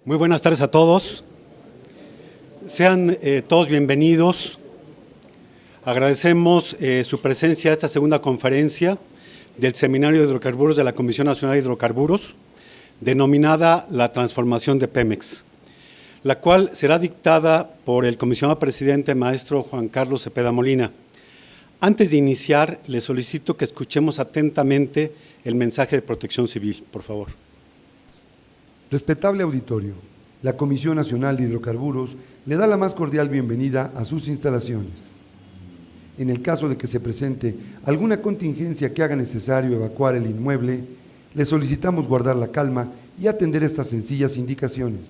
Muy buenas tardes a todos. Sean todos bienvenidos. Agradecemos su presencia a esta segunda conferencia del Seminario de Hidrocarburos de la Comisión Nacional de Hidrocarburos, denominada La Transformación de Pemex, la cual será dictada por el comisionado presidente, maestro Juan Carlos Cepeda Molina. Antes de iniciar, le solicito que escuchemos atentamente el mensaje de Protección Civil, por favor. Respetable auditorio, la Comisión Nacional de Hidrocarburos le da la más cordial bienvenida a sus instalaciones. En el caso de que se presente alguna contingencia que haga necesario evacuar el inmueble, le solicitamos guardar la calma y atender estas sencillas indicaciones.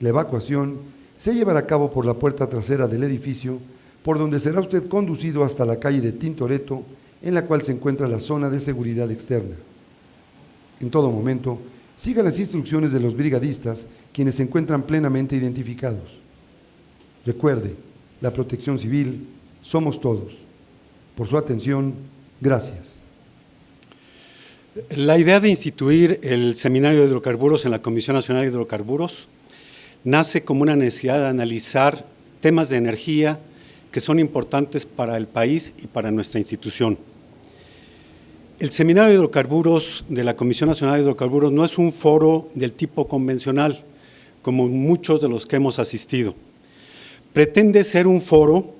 La evacuación se llevará a cabo por la puerta trasera del edificio, por donde será usted conducido hasta la calle de Tintoretto, en la cual se encuentra la zona de seguridad externa. En todo momento, siga las instrucciones de los brigadistas, quienes se encuentran plenamente identificados. Recuerde, la Protección Civil somos todos. Por su atención, gracias. La idea de instituir el Seminario de Hidrocarburos en la Comisión Nacional de Hidrocarburos nace como una necesidad de analizar temas de energía que son importantes para el país y para nuestra institución. El Seminario de Hidrocarburos de la Comisión Nacional de Hidrocarburos no es un foro del tipo convencional, como muchos de los que hemos asistido. Pretende ser un foro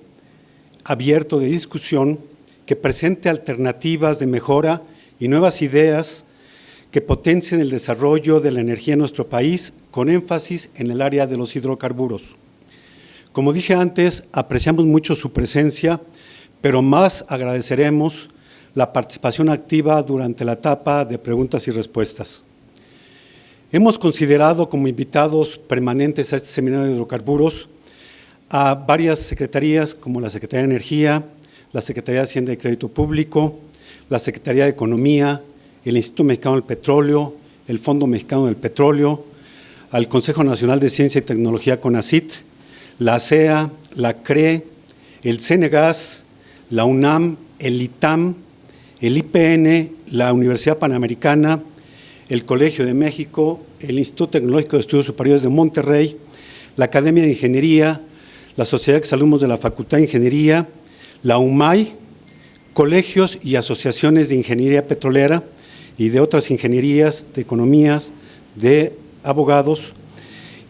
abierto de discusión que presente alternativas de mejora y nuevas ideas que potencien el desarrollo de la energía en nuestro país, con énfasis en el área de los hidrocarburos. Como dije antes, apreciamos mucho su presencia, pero más agradeceremos la participación activa durante la etapa de preguntas y respuestas. Hemos considerado como invitados permanentes a este Seminario de Hidrocarburos a varias secretarías, como la Secretaría de Energía, la Secretaría de Hacienda y Crédito Público, la Secretaría de Economía, el Instituto Mexicano del Petróleo, el Fondo Mexicano del Petróleo, al Consejo Nacional de Ciencia y Tecnología CONACYT, la ASEA, la CRE, el CENEGAS, la UNAM, el ITAM, el IPN, la Universidad Panamericana, el Colegio de México, el Instituto Tecnológico de Estudios Superiores de Monterrey, la Academia de Ingeniería, la Sociedad de Exalumnos de la Facultad de Ingeniería, la UMAI, colegios y asociaciones de ingeniería petrolera y de otras ingenierías, de economías, de abogados,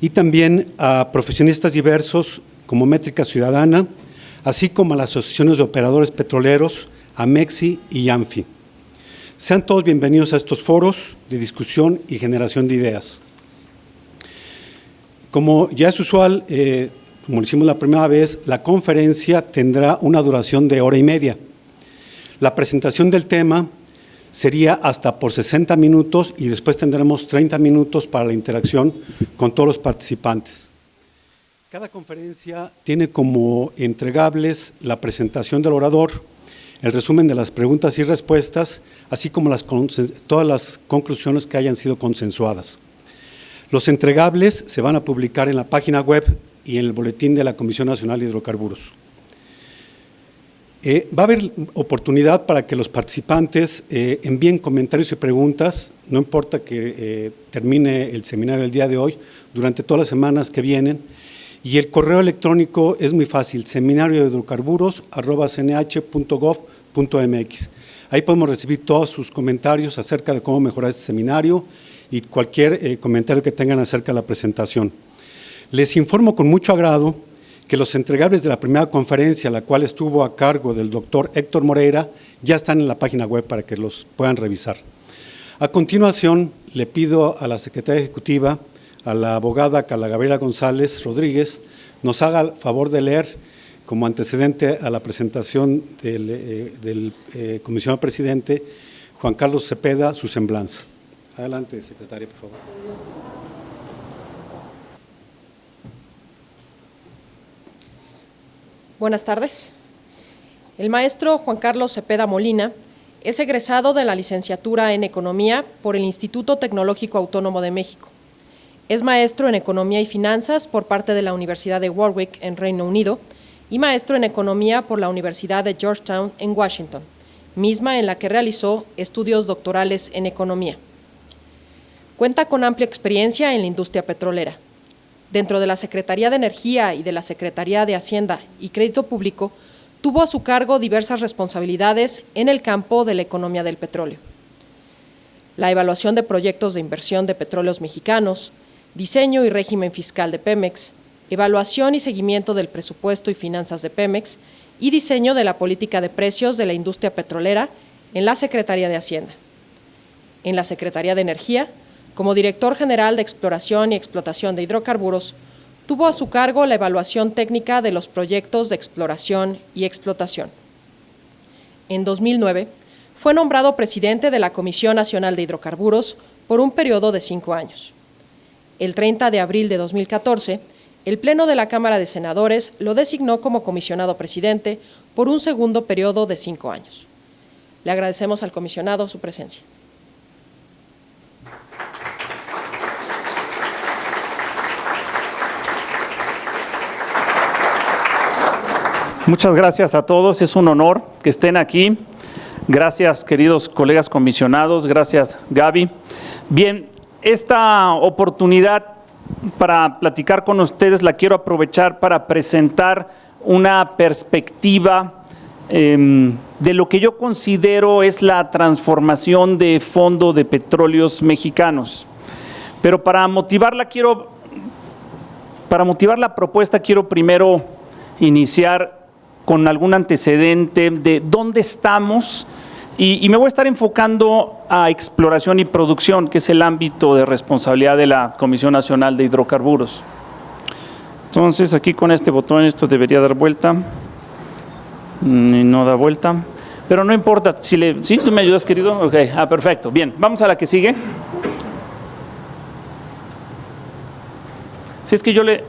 y también a profesionistas diversos como Métrica Ciudadana, así como a las asociaciones de operadores petroleros, AMEXI y ANFI. Sean todos bienvenidos a estos foros de discusión y generación de ideas. Como ya es usual, como lo hicimos la primera vez, la conferencia tendrá una duración de 1:30. La presentación del tema sería hasta por 60 minutos y después tendremos 30 minutos para la interacción con todos los participantes. Cada conferencia tiene como entregables la presentación del orador, el resumen de las preguntas y respuestas, así como todas las conclusiones que hayan sido consensuadas. Los entregables se van a publicar en la página web y en el boletín de la Comisión Nacional de Hidrocarburos. Va a haber oportunidad para que los participantes envíen comentarios y preguntas, no importa que termine el seminario el día de hoy, durante todas las semanas que vienen. Y el correo electrónico es muy fácil, seminariohidrocarburos@cnh.gov.mx. Ahí podemos recibir todos sus comentarios acerca de cómo mejorar este seminario y cualquier comentario que tengan acerca de la presentación. Les informo con mucho agrado que los entregables de la primera conferencia, la cual estuvo a cargo del doctor Héctor Moreira, ya están en la página web para que los puedan revisar. A continuación, le pido a la Secretaría Ejecutiva, a la abogada Carla Gabriela González Rodríguez, nos haga el favor de leer, como antecedente a la presentación del comisionado presidente, Juan Carlos Cepeda, su semblanza. Adelante, secretaria, por favor. Buenas tardes. El maestro Juan Carlos Cepeda Molina es egresado de la licenciatura en Economía por el Instituto Tecnológico Autónomo de México. Es maestro en Economía y Finanzas por parte de la Universidad de Warwick en Reino Unido y maestro en Economía por la Universidad de Georgetown en Washington, misma en la que realizó estudios doctorales en Economía. Cuenta con amplia experiencia en la industria petrolera. Dentro de la Secretaría de Energía y de la Secretaría de Hacienda y Crédito Público, tuvo a su cargo diversas responsabilidades en el campo de la economía del petróleo. La evaluación de proyectos de inversión de petróleos mexicanos, diseño y régimen fiscal de Pemex, evaluación y seguimiento del presupuesto y finanzas de Pemex y diseño de la política de precios de la industria petrolera en la Secretaría de Hacienda. En la Secretaría de Energía, como director general de Exploración y Explotación de Hidrocarburos, tuvo a su cargo la evaluación técnica de los proyectos de exploración y explotación. En 2009, fue nombrado presidente de la Comisión Nacional de Hidrocarburos por un periodo de 5 años. El 30 de abril de 2014, el Pleno de la Cámara de Senadores lo designó como comisionado presidente por un segundo periodo de 5 años. Le agradecemos al comisionado su presencia. Muchas gracias a todos, es un honor que estén aquí. Gracias, queridos colegas comisionados, gracias, Gaby. Bien, esta oportunidad para platicar con ustedes la quiero aprovechar para presentar una perspectiva de lo que yo considero es la transformación de Fondo de Petróleos Mexicanos. Pero para motivar la propuesta quiero primero iniciar con algún antecedente de dónde estamos y me voy a estar enfocando a exploración y producción, que es el ámbito de responsabilidad de la Comisión Nacional de Hidrocarburos. Entonces, aquí con este botón esto debería dar vuelta y no da vuelta, pero no importa. ¿Sí? ¿Tú me ayudas, querido? Ok, perfecto. Bien, vamos a la que sigue. Si es que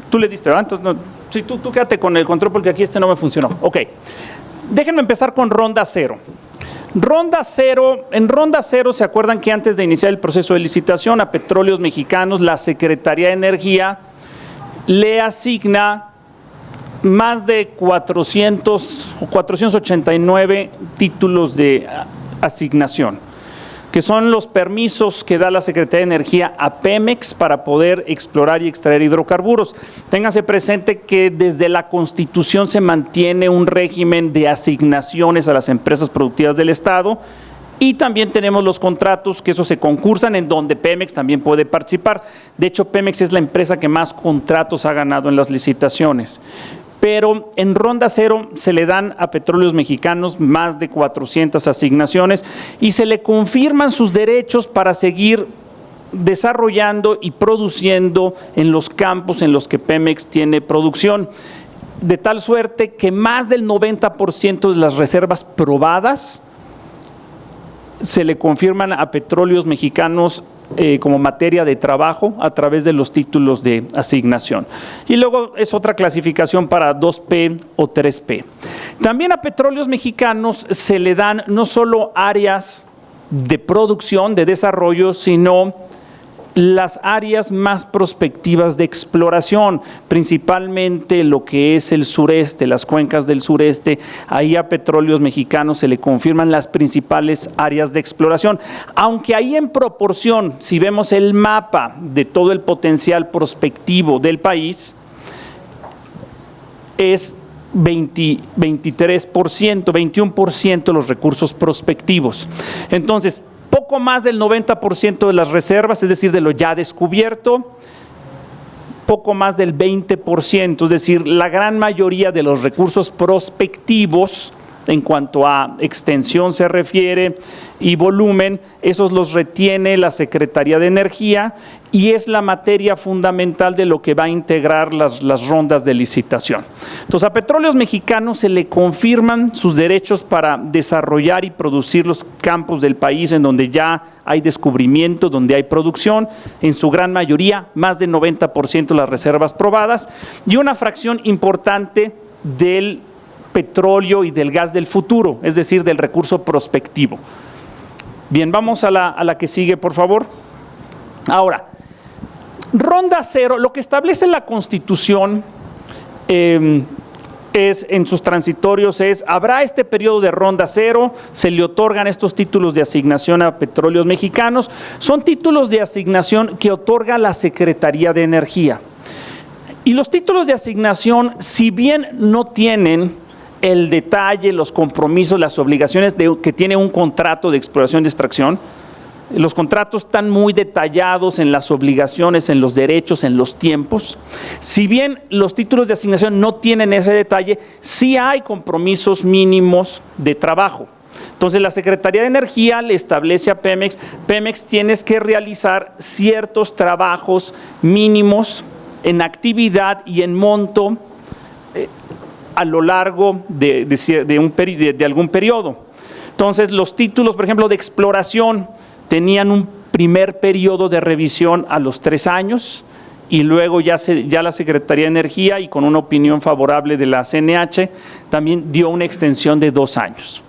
tú le diste, ¿verdad? Entonces, no. Sí, tú quédate con el control porque aquí no me funcionó. Ok, déjenme empezar con ronda cero. En ronda cero, ¿se acuerdan que antes de iniciar el proceso de licitación a Petróleos Mexicanos, la Secretaría de Energía le asigna más de 489 títulos de asignación, que son los permisos que da la Secretaría de Energía a Pemex para poder explorar y extraer hidrocarburos. Ténganse presente que desde la Constitución se mantiene un régimen de asignaciones a las empresas productivas del Estado y también tenemos los contratos, que esos se concursan, en donde Pemex también puede participar. De hecho, Pemex es la empresa que más contratos ha ganado en las licitaciones. Pero en ronda cero se le dan a Petróleos Mexicanos más de 400 asignaciones y se le confirman sus derechos para seguir desarrollando y produciendo en los campos en los que Pemex tiene producción, de tal suerte que más del 90% de las reservas probadas se le confirman a Petróleos Mexicanos como materia de trabajo a través de los títulos de asignación. Y luego es otra clasificación para 2P o 3P. También a Petróleos Mexicanos se le dan no solo áreas de producción, de desarrollo, sino las áreas más prospectivas de exploración, principalmente lo que es el sureste, las cuencas del sureste. Ahí a Petróleos Mexicanos se le confirman las principales áreas de exploración, aunque ahí en proporción, si vemos el mapa de todo el potencial prospectivo del país, es 23%, 21% los recursos prospectivos. Entonces, poco más del 90% de las reservas, es decir, de lo ya descubierto, poco más del 20%, es decir, la gran mayoría de los recursos prospectivos, en cuanto a extensión se refiere y volumen, esos los retiene la Secretaría de Energía y es la materia fundamental de lo que va a integrar las rondas de licitación. Entonces, a Petróleos Mexicanos se le confirman sus derechos para desarrollar y producir los campos del país en donde ya hay descubrimiento, donde hay producción, en su gran mayoría, más del 90% de las reservas probadas y una fracción importante del petróleo y del gas del futuro, es decir, del recurso prospectivo. Bien, vamos a la que sigue, por favor. Ahora, ronda cero, lo que establece la Constitución es en sus transitorios habrá este periodo de ronda cero, se le otorgan estos títulos de asignación a Petróleos Mexicanos, son títulos de asignación que otorga la Secretaría de Energía. Y los títulos de asignación, si bien no tienen el detalle, los compromisos, las obligaciones que tiene un contrato de exploración y extracción, los contratos están muy detallados en las obligaciones, en los derechos, en los tiempos. Si bien los títulos de asignación no tienen ese detalle, sí hay compromisos mínimos de trabajo. Entonces la Secretaría de Energía le establece a Pemex, tienes que realizar ciertos trabajos mínimos en actividad y en monto a lo largo de algún periodo. Entonces los títulos, por ejemplo, de exploración, tenían un primer periodo de revisión a los 3 años y luego ya la Secretaría de Energía, y con una opinión favorable de la CNH, también dio una extensión de 2 años.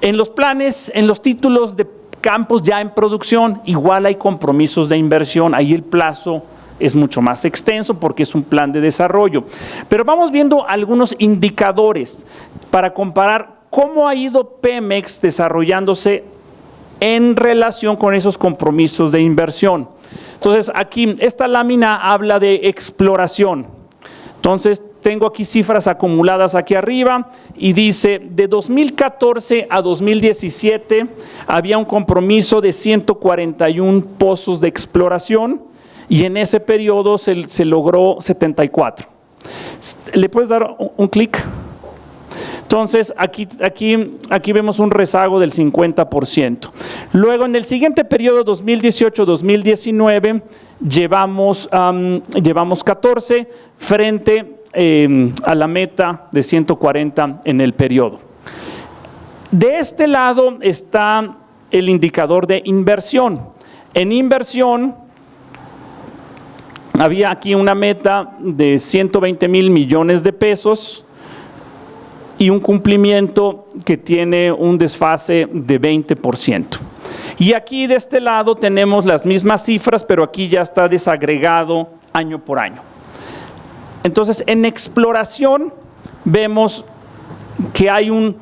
En los planes, en los títulos de campos ya en producción, igual hay compromisos de inversión, ahí el plazo es mucho más extenso porque es un plan de desarrollo. Pero vamos viendo algunos indicadores para comparar cómo ha ido Pemex desarrollándose en relación con esos compromisos de inversión. Entonces, aquí, esta lámina habla de exploración. Entonces, tengo aquí cifras acumuladas aquí arriba y dice, de 2014 a 2017 había un compromiso de 141 pozos de exploración y en ese periodo se logró 74. ¿Le puedes dar un clic? Entonces, aquí vemos un rezago del 50%. Luego, en el siguiente periodo, 2018-2019, llevamos 14 frente a la meta de 140 en el periodo. De este lado está el indicador de inversión. En inversión, había aquí una meta de 120,000 millones de pesos, y un cumplimiento que tiene un desfase de 20%. Y aquí de este lado tenemos las mismas cifras, pero aquí ya está desagregado año por año. Entonces, en exploración vemos que hay un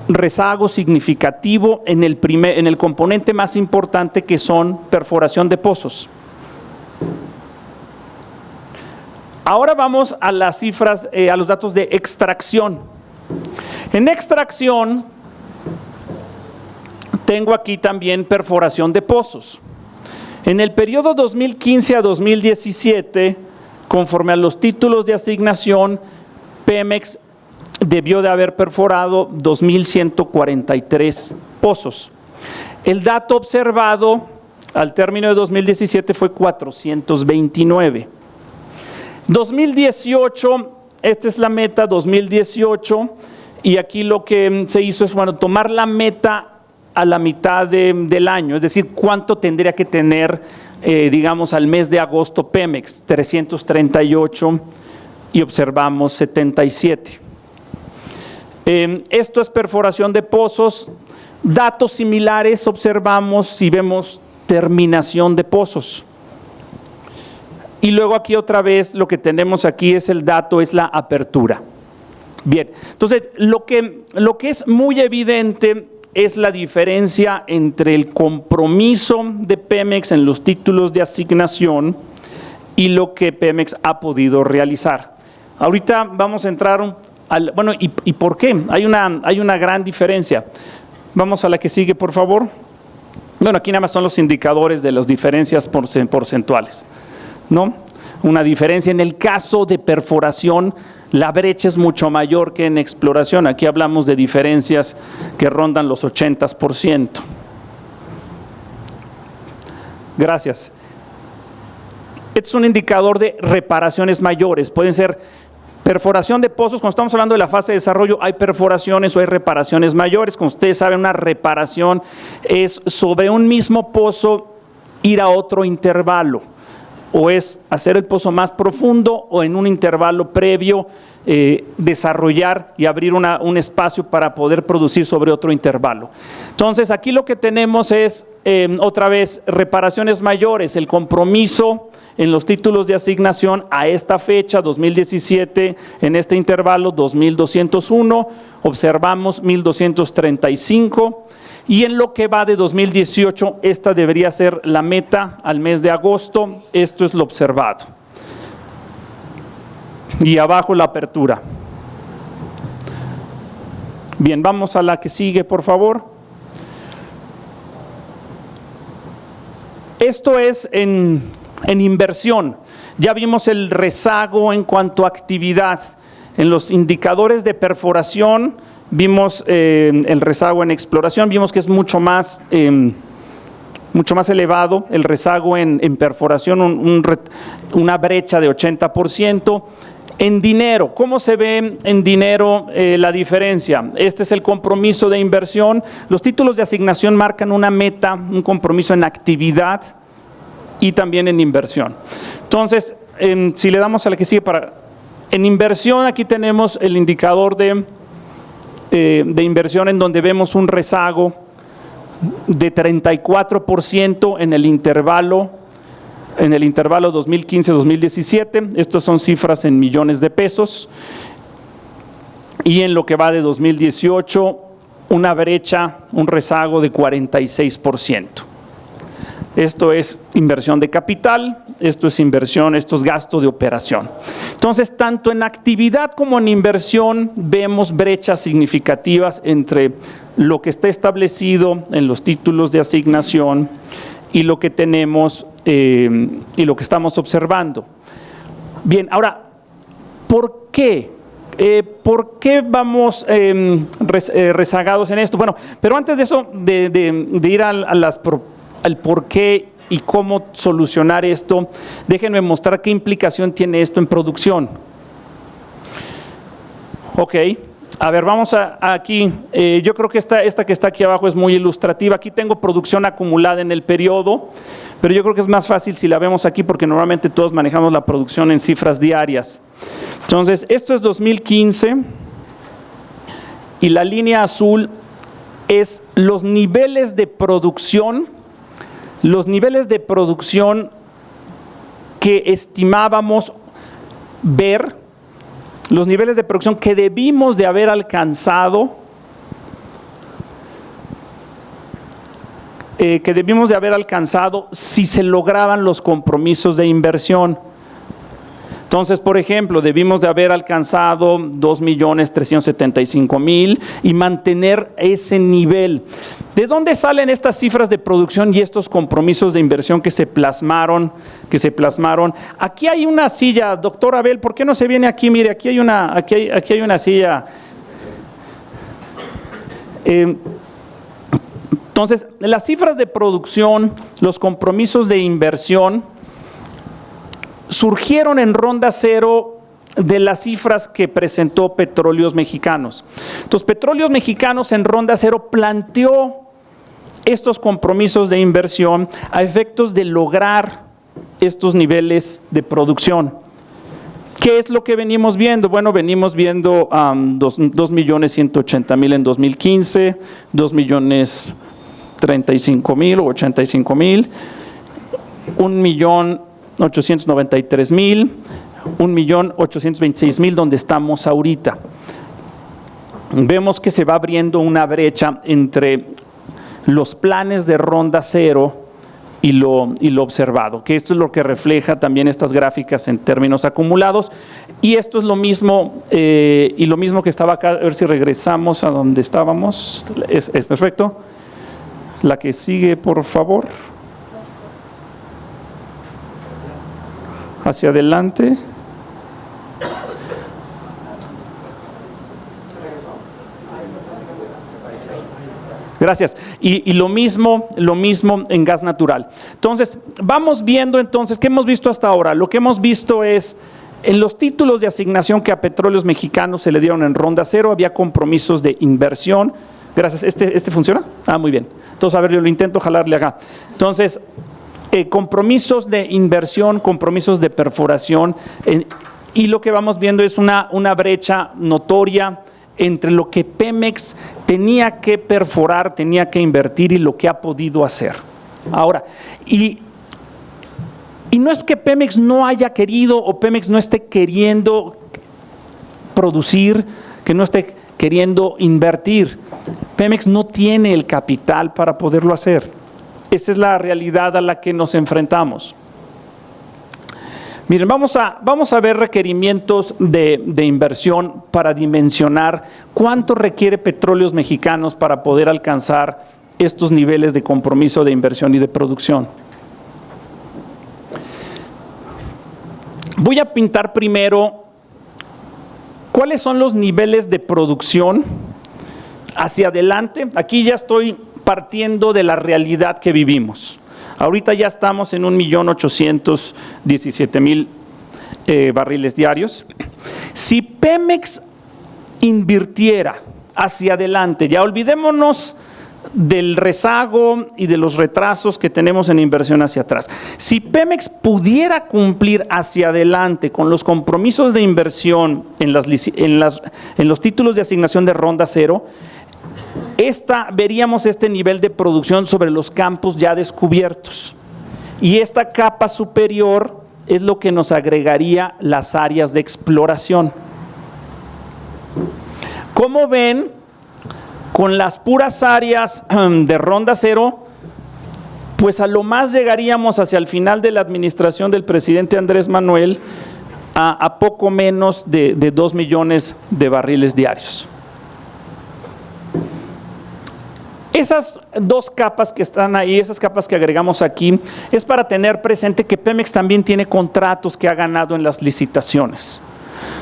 rezago significativo en el componente más importante, que son perforación de pozos. Ahora vamos a las cifras, a los datos de extracción. En extracción, tengo aquí también perforación de pozos. En el periodo 2015 a 2017, conforme a los títulos de asignación, Pemex debió de haber perforado 2,143 pozos. El dato observado al término de 2017 fue 429. 2018, esta es la meta 2018, y aquí lo que se hizo es, tomar la meta a la mitad del año, es decir, cuánto tendría que tener, digamos, al mes de agosto Pemex, 338, y observamos 77. Esto es perforación de pozos. Datos similares observamos si vemos terminación de pozos. Y luego aquí otra vez lo que tenemos aquí es el dato, es la apertura. Bien, entonces lo que es muy evidente es la diferencia entre el compromiso de Pemex en los títulos de asignación y lo que Pemex ha podido realizar. Ahorita vamos a entrar ¿y por qué? Hay una gran diferencia. Vamos a la que sigue, por favor. Bueno, aquí nada más son los indicadores de las diferencias porcentuales, ¿no? Una diferencia en el caso de perforación, la brecha es mucho mayor que en exploración. Aquí hablamos de diferencias que rondan los 80%. Gracias. Este es un indicador de reparaciones mayores. Pueden ser perforación de pozos. Cuando estamos hablando de la fase de desarrollo, hay perforaciones o hay reparaciones mayores. Como ustedes saben, una reparación es sobre un mismo pozo ir a otro intervalo. O es hacer el pozo más profundo o en un intervalo previo desarrollar y abrir un espacio para poder producir sobre otro intervalo. Entonces aquí lo que tenemos es otra vez reparaciones mayores, el compromiso en los títulos de asignación a esta fecha, 2017, en este intervalo 2.201, observamos 1.235, y en lo que va de 2018, esta debería ser la meta al mes de agosto, esto es lo observado. Y abajo la apertura. Bien, vamos a la que sigue, por favor. Esto es en inversión. Ya vimos el rezago en cuanto a actividad. En los indicadores de perforación vimos el rezago en exploración, vimos que es mucho más elevado el rezago en perforación, una brecha de 80%. En dinero, ¿cómo se ve en dinero la diferencia? Este es el compromiso de inversión. Los títulos de asignación marcan una meta, un compromiso en actividad y también en inversión. Entonces, si le damos a la que sigue, en inversión aquí tenemos el indicador de inversión en donde vemos un rezago de 34% en el intervalo 2015-2017, estas son cifras en millones de pesos, y en lo que va de 2018, una brecha, un rezago de 46%. Esto es inversión de capital, esto es inversión, esto es gasto de operación. Entonces, tanto en actividad como en inversión vemos brechas significativas entre lo que está establecido en los títulos de asignación y lo que tenemos y lo que estamos observando. Bien, ahora, ¿por qué? ¿Por qué vamos rezagados en esto? Bueno, pero antes de eso, de ir al por qué y cómo solucionar esto, déjenme mostrar qué implicación tiene esto en producción. Ok. A ver, vamos aquí, yo creo que esta que está aquí abajo es muy ilustrativa. Aquí tengo producción acumulada en el periodo, pero yo creo que es más fácil si la vemos aquí porque normalmente todos manejamos la producción en cifras diarias. Entonces, esto es 2015 y la línea azul es los niveles de producción que estimábamos ver, los niveles de producción que debimos de haber alcanzado, si se lograban los compromisos de inversión. Entonces, por ejemplo, debimos de haber alcanzado 2.375.000 y mantener ese nivel. ¿De dónde salen estas cifras de producción y estos compromisos de inversión que se plasmaron? Aquí hay una silla, doctor Abel, ¿por qué no se viene aquí? Mire, aquí hay una silla. Entonces, las cifras de producción, los compromisos de inversión, surgieron en ronda cero de las cifras que presentó Petróleos Mexicanos. Entonces, Petróleos Mexicanos en ronda cero planteó estos compromisos de inversión a efectos de lograr estos niveles de producción. ¿Qué es lo que venimos viendo? Bueno, venimos viendo 2.180.000 en 2015, 2.035.000 o 85.000, 1.893.000, 1.826.000 donde estamos ahorita. Vemos que se va abriendo una brecha entre los planes de ronda cero y lo observado, que esto es lo que refleja también estas gráficas en términos acumulados, y esto es lo mismo, y lo mismo que estaba acá. A ver si regresamos a donde estábamos. Es perfecto. La que sigue, por favor. Hacia adelante. Gracias. Y lo mismo en gas natural. Entonces, vamos viendo entonces, ¿qué hemos visto hasta ahora? Lo que hemos visto es, en los títulos de asignación que a Petróleos Mexicanos se le dieron en ronda cero, había compromisos de inversión. Gracias. ¿Este funciona? Ah, muy bien. Entonces, a ver, yo lo intento jalarle acá. Entonces, compromisos de inversión, compromisos de perforación, y lo que vamos viendo es una brecha notoria entre lo que Pemex tenía que perforar, tenía que invertir y lo que ha podido hacer. Ahora, y Y no es que Pemex no haya querido o Pemex no esté queriendo producir, que no esté queriendo invertir. Pemex no tiene el capital para poderlo hacer. Esa es la realidad a la que nos enfrentamos. Miren, vamos a ver requerimientos de inversión para dimensionar cuánto requiere Petróleos Mexicanos para poder alcanzar estos niveles de compromiso de inversión y de producción. Voy a pintar primero cuáles son los niveles de producción hacia adelante. Aquí ya estoy partiendo de la realidad que vivimos. Ahorita ya estamos en 1.817.000 barriles diarios. Si Pemex invirtiera hacia adelante, ya olvidémonos del rezago y de los retrasos que tenemos en inversión hacia atrás. Si Pemex pudiera cumplir hacia adelante con los compromisos de inversión en los títulos de asignación de ronda cero, veríamos este nivel de producción sobre los campos ya descubiertos. Y esta capa superior es lo que nos agregaría las áreas de exploración. Como ven, con las puras áreas de ronda cero, pues a lo más llegaríamos hacia el final de la administración del presidente Andrés Manuel a poco menos de 2 millones de barriles diarios. Esas dos capas que están ahí, esas capas que agregamos aquí, es para tener presente que Pemex también tiene contratos que ha ganado en las licitaciones.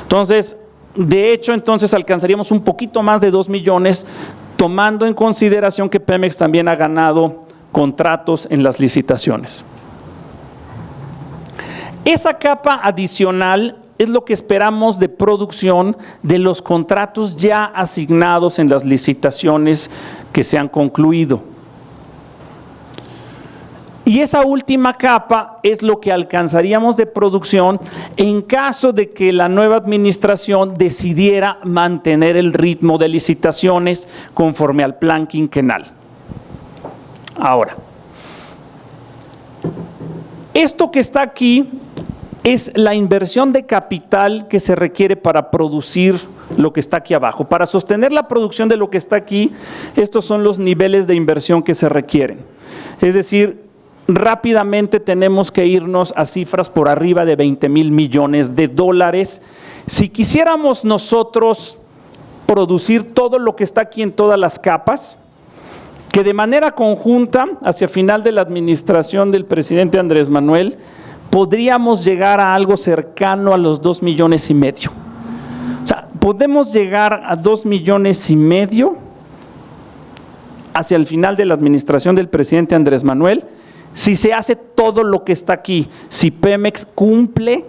Entonces, de hecho, alcanzaríamos un poquito más de 2 millones, tomando en consideración que Pemex también ha ganado contratos en las licitaciones. Esa capa adicional es lo que esperamos de producción de los contratos ya asignados en las licitaciones que se han concluido. Y esa última capa es lo que alcanzaríamos de producción en caso de que la nueva administración decidiera mantener el ritmo de licitaciones conforme al plan quinquenal. Ahora, esto que está aquí es la inversión de capital que se requiere para producir lo que está aquí abajo. Para sostener la producción de lo que está aquí, estos son los niveles de inversión que se requieren. Es decir, rápidamente tenemos que irnos a cifras por arriba de 20,000 millones de dólares. Si quisiéramos nosotros producir todo lo que está aquí en todas las capas, que de manera conjunta, hacia final de la administración del presidente Andrés Manuel, podríamos llegar a algo cercano a los 2,5 millones. O sea, podemos llegar a 2,5 millones hacia el final de la administración del presidente Andrés Manuel, si se hace todo lo que está aquí, si Pemex cumple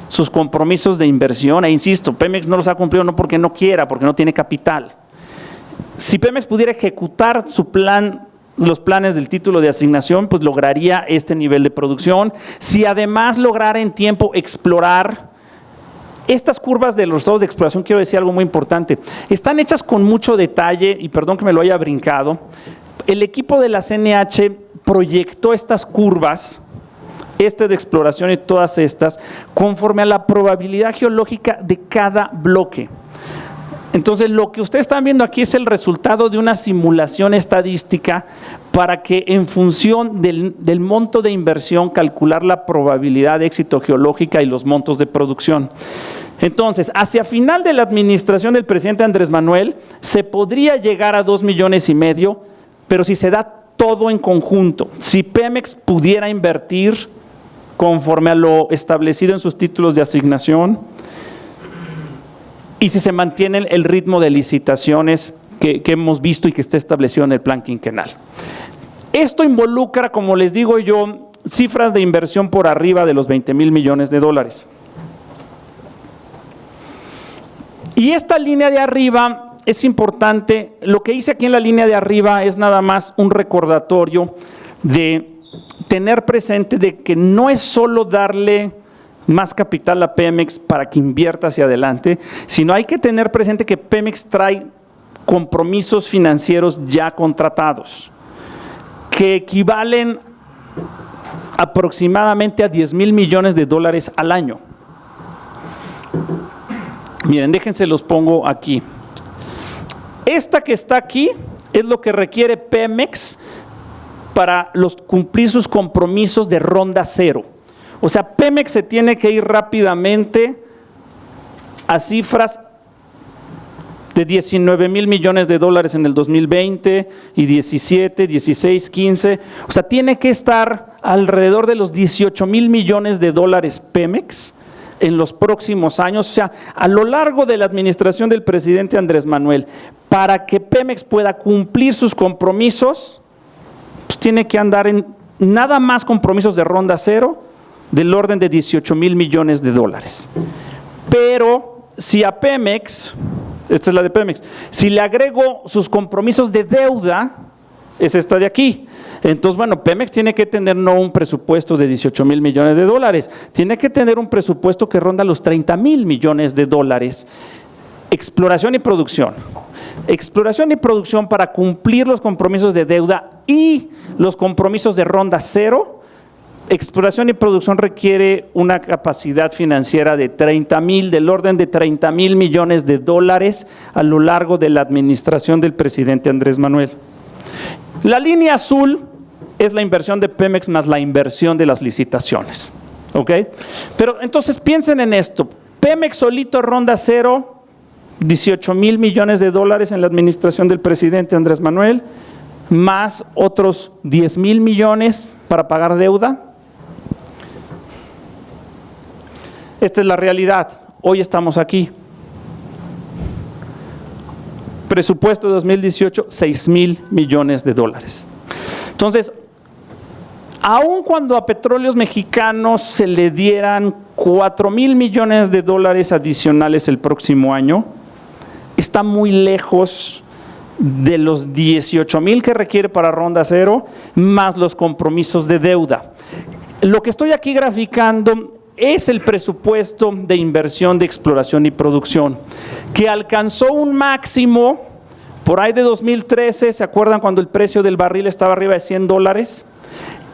sus compromisos de inversión, e insisto, Pemex no los ha cumplido no porque no quiera, porque no tiene capital. Si Pemex pudiera ejecutar su plan, los planes del título de asignación, pues lograría este nivel de producción. Si además lograra en tiempo explorar, estas curvas de los resultados de exploración, quiero decir algo muy importante, están hechas con mucho detalle, y perdón que me lo haya brincado, el equipo de la CNH proyectó estas curvas, de exploración y todas estas, conforme a la probabilidad geológica de cada bloque. Entonces, lo que ustedes están viendo aquí es el resultado de una simulación estadística para que en función del monto de inversión calcular la probabilidad de éxito geológica y los montos de producción. Entonces, hacia final de la administración del presidente Andrés Manuel, se podría llegar a 2,5 millones, pero si se da todo en conjunto, si Pemex pudiera invertir conforme a lo establecido en sus títulos de asignación, y si se mantiene el ritmo de licitaciones que hemos visto y que está establecido en el plan quinquenal. Esto involucra, como les digo yo, cifras de inversión por arriba de los 20,000 millones de dólares. Y esta línea de arriba es importante. Lo que hice aquí en la línea de arriba es nada más un recordatorio de tener presente de que no es solo darle más capital a Pemex para que invierta hacia adelante, sino hay que tener presente que Pemex trae compromisos financieros ya contratados, que equivalen aproximadamente a 10,000 millones de dólares al año. Miren, déjense los pongo aquí. Esta que está aquí es lo que requiere Pemex para cumplir sus compromisos de ronda cero. O sea, Pemex se tiene que ir rápidamente a cifras de 19,000 millones de dólares en el 2020 y 17, 16, 15. O sea, tiene que estar alrededor de los 18,000 millones de dólares Pemex en los próximos años. O sea, a lo largo de la administración del presidente Andrés Manuel, para que Pemex pueda cumplir sus compromisos, pues tiene que andar en nada más compromisos de ronda cero del orden de 18,000 millones de dólares. Pero si a Pemex, esta es la de Pemex, si le agrego sus compromisos de deuda, es esta de aquí. Entonces, bueno, Pemex tiene que tener no un presupuesto de 18,000 millones de dólares, tiene que tener un presupuesto que ronda los 30,000 millones de dólares. Exploración y producción. Exploración y producción para cumplir los compromisos de deuda y los compromisos de ronda cero. Exploración y producción requiere una capacidad financiera de del orden de 30,000 millones de dólares a lo largo de la administración del presidente Andrés Manuel. La línea azul es la inversión de Pemex más la inversión de las licitaciones. ¿Ok? Pero entonces piensen en esto. Pemex solito ronda cero, 18,000 millones de dólares en la administración del presidente Andrés Manuel, más otros 10,000 millones para pagar deuda. Esta es la realidad. Hoy estamos aquí. Presupuesto de 2018, 6,000 millones de dólares. Entonces, aun cuando a Petróleos Mexicanos se le dieran 4,000 millones de dólares adicionales el próximo año, está muy lejos de los 18,000 que requiere para ronda cero, más los compromisos de deuda. Lo que estoy aquí graficando es el presupuesto de inversión de exploración y producción, que alcanzó un máximo por ahí de 2013, ¿se acuerdan cuando el precio del barril estaba arriba de $100?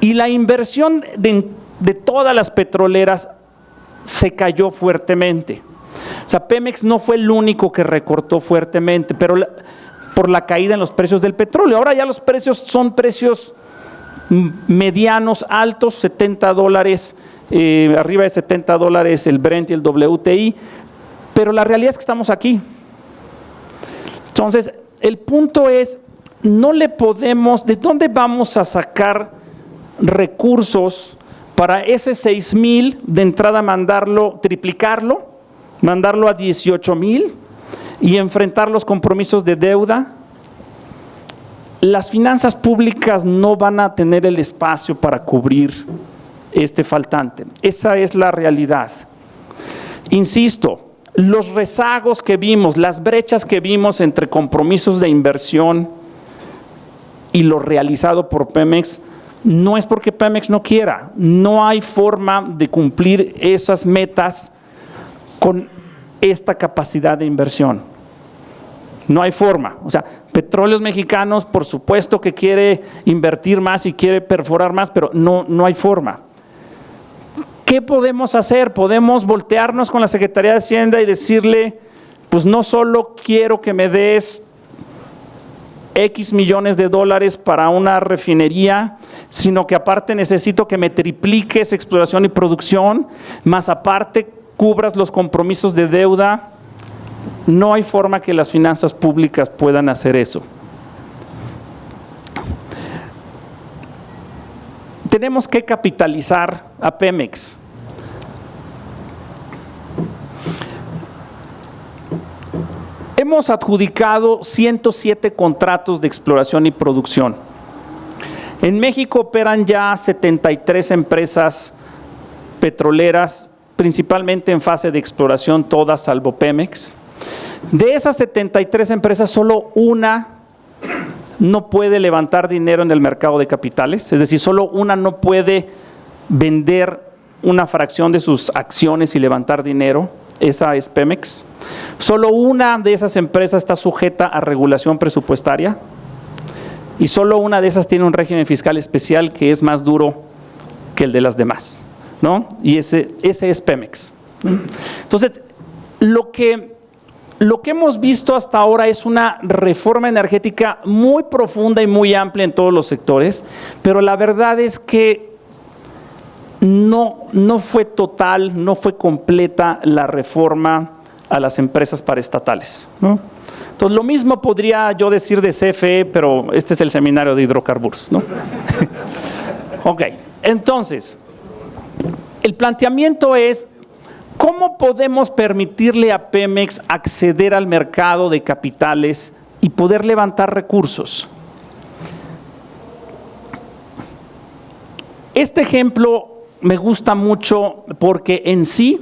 Y la inversión de todas las petroleras se cayó fuertemente. O sea, Pemex no fue el único que recortó fuertemente, pero por la caída en los precios del petróleo. Ahora ya los precios son precios medianos, altos, $70, arriba de $70 el Brent y el WTI, pero la realidad es que estamos aquí. Entonces, el punto es, no le podemos, ¿de dónde vamos a sacar recursos para ese 6,000 de entrada triplicarlo, mandarlo a 18,000 y enfrentar los compromisos de deuda? Las finanzas públicas no van a tener el espacio para cubrir este faltante. Esa es la realidad. Insisto, los rezagos que vimos, las brechas que vimos entre compromisos de inversión y lo realizado por Pemex, no es porque Pemex no quiera, no hay forma de cumplir esas metas con esta capacidad de inversión. No hay forma. O sea, Petróleos Mexicanos, por supuesto que quiere invertir más y quiere perforar más, pero no hay forma. ¿Qué podemos hacer? Podemos voltearnos con la Secretaría de Hacienda y decirle, pues no solo quiero que me des X millones de dólares para una refinería, sino que aparte necesito que me tripliques exploración y producción, más aparte cubras los compromisos de deuda. No hay forma que las finanzas públicas puedan hacer eso. Tenemos que capitalizar a Pemex. Hemos adjudicado 107 contratos de exploración y producción. En México operan ya 73 empresas petroleras, principalmente en fase de exploración, todas salvo Pemex. De esas 73 empresas, solo una no puede levantar dinero en el mercado de capitales, es decir, solo una no puede vender una fracción de sus acciones y levantar dinero. Esa es Pemex. Solo una de esas empresas está sujeta a regulación presupuestaria y solo una de esas tiene un régimen fiscal especial que es más duro que el de las demás, ¿no? Y ese es Pemex. Entonces, lo que hemos visto hasta ahora es una reforma energética muy profunda y muy amplia en todos los sectores, pero la verdad es que no fue total, no fue completa la reforma a las empresas paraestatales, ¿no? Entonces, lo mismo podría yo decir de CFE, pero este es el seminario de hidrocarburos, ¿no? Ok, entonces, el planteamiento es, ¿cómo podemos permitirle a Pemex acceder al mercado de capitales y poder levantar recursos? Este ejemplo me gusta mucho porque en sí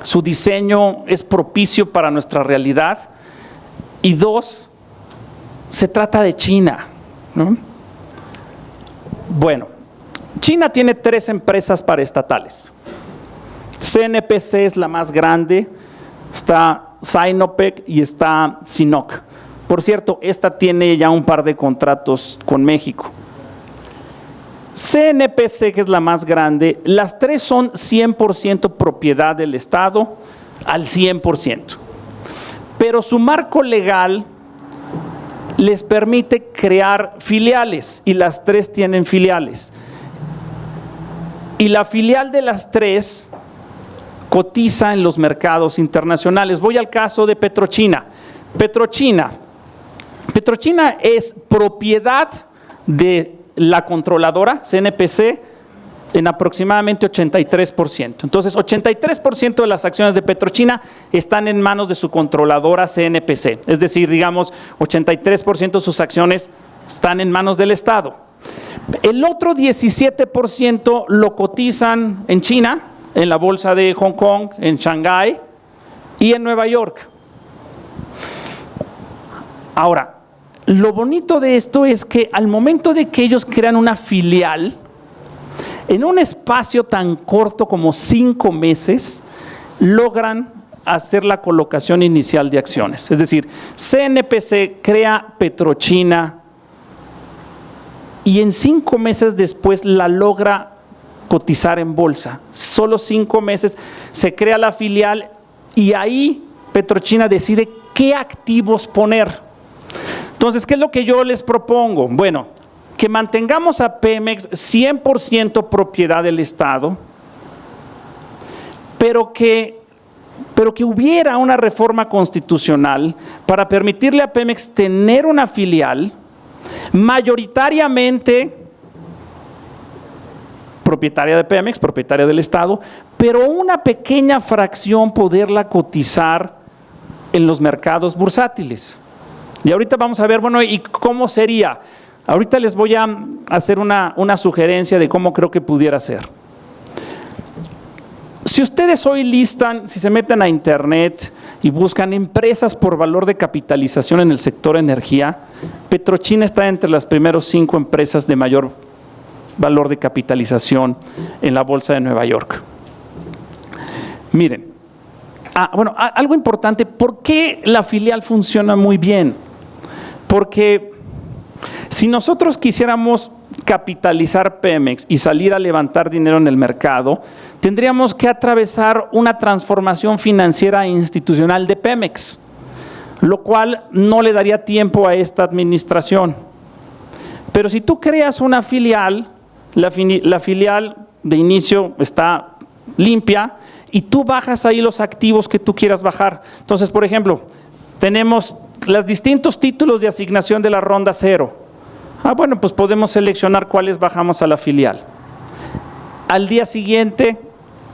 su diseño es propicio para nuestra realidad y dos, se trata de China, ¿no? Bueno, China tiene 3 empresas paraestatales. CNPC es la más grande, está Sinopec y está Sinopec. Por cierto, esta tiene ya un par de contratos con México. CNPC, que es la más grande, las 3 son 100% propiedad del Estado, al 100%. Pero su marco legal les permite crear filiales y las 3 tienen filiales. Y la filial de las 3 cotiza en los mercados internacionales. Voy al caso de Petrochina. Petrochina es propiedad de la controladora, CNPC, en aproximadamente 83%. Entonces, 83% de las acciones de Petrochina están en manos de su controladora CNPC. Es decir, digamos, 83% de sus acciones están en manos del Estado. El otro 17% lo cotizan en China, en la bolsa de Hong Kong, en Shanghái y en Nueva York. Ahora, lo bonito de esto es que al momento de que ellos crean una filial, en un espacio tan corto como 5 meses, logran hacer la colocación inicial de acciones. Es decir, CNPC crea Petrochina y en 5 meses después la logra cotizar en bolsa. Solo 5 meses se crea la filial y ahí Petrochina decide qué activos poner. Entonces, ¿qué es lo que yo les propongo? Bueno, que mantengamos a Pemex 100% propiedad del Estado, pero que hubiera una reforma constitucional para permitirle a Pemex tener una filial mayoritariamente propietaria de Pemex, propietaria del Estado, pero una pequeña fracción poderla cotizar en los mercados bursátiles. Y ahorita vamos a ver, bueno, ¿y cómo sería? Ahorita les voy a hacer una sugerencia de cómo creo que pudiera ser. Si ustedes hoy listan, si se meten a internet y buscan empresas por valor de capitalización en el sector energía, Petrochina está entre las primeros 5 empresas de mayor valor de capitalización en la bolsa de Nueva York. Miren, bueno, algo importante, ¿por qué la filial funciona muy bien? Porque si nosotros quisiéramos capitalizar Pemex y salir a levantar dinero en el mercado, tendríamos que atravesar una transformación financiera e institucional de Pemex, lo cual no le daría tiempo a esta administración. Pero si tú creas una filial, la filial de inicio está limpia y tú bajas ahí los activos que tú quieras bajar. Entonces, por ejemplo, tenemos los distintos títulos de asignación de la ronda 0. Bueno, pues podemos seleccionar cuáles bajamos a la filial. Al día siguiente,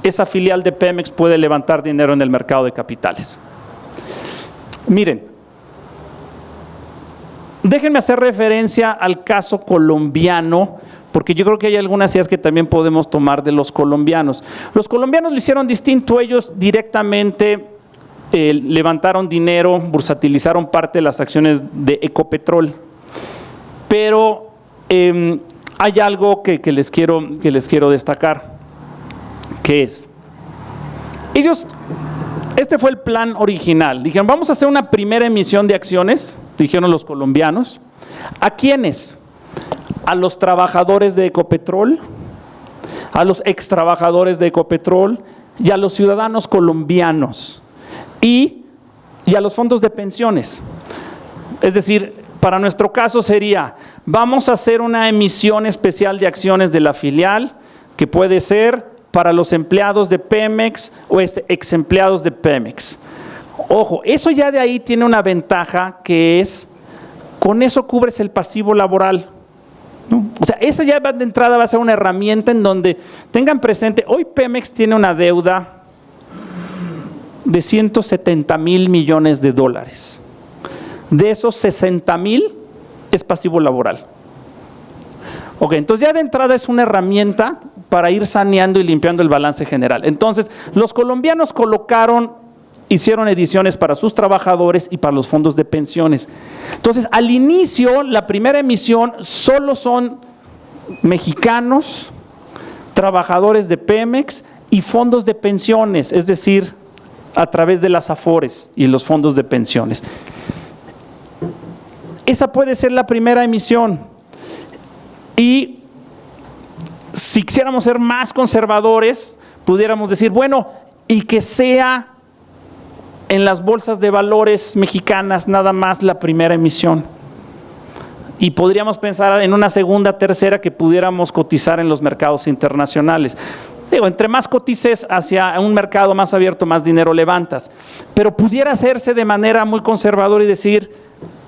esa filial de Pemex puede levantar dinero en el mercado de capitales. Miren, déjenme hacer referencia al caso colombiano, porque yo creo que hay algunas ideas que también podemos tomar de los colombianos. Los colombianos lo hicieron distinto, ellos directamente levantaron dinero, bursatilizaron parte de las acciones de Ecopetrol. Pero hay algo que les quiero destacar, que es, este fue el plan original, dijeron, vamos a hacer una primera emisión de acciones, dijeron los colombianos. ¿A quiénes? A los trabajadores de Ecopetrol, a los extrabajadores de Ecopetrol y a los ciudadanos colombianos y a los fondos de pensiones. Es decir, para nuestro caso sería, vamos a hacer una emisión especial de acciones de la filial, que puede ser para los empleados de Pemex o ex empleados de Pemex. Ojo, eso ya de ahí tiene una ventaja, que es, con eso cubres el pasivo laboral, ¿no? O sea, esa ya de entrada va a ser una herramienta en donde tengan presente, hoy Pemex tiene una deuda de 170,000 millones de dólares. De esos 60,000 es pasivo laboral. Ok, entonces ya de entrada es una herramienta para ir saneando y limpiando el balance general. Entonces, los colombianos hicieron ediciones para sus trabajadores y para los fondos de pensiones. Entonces, al inicio, la primera emisión solo son mexicanos, trabajadores de Pemex y fondos de pensiones, es decir, a través de las Afores y los fondos de pensiones. Esa puede ser la primera emisión. Y si quisiéramos ser más conservadores, pudiéramos decir, bueno, y que sea en las bolsas de valores mexicanas nada más la primera emisión. Y podríamos pensar en una segunda, tercera, que pudiéramos cotizar en los mercados internacionales. Digo, entre más cotices hacia un mercado más abierto, más dinero levantas. Pero pudiera hacerse de manera muy conservadora y decir,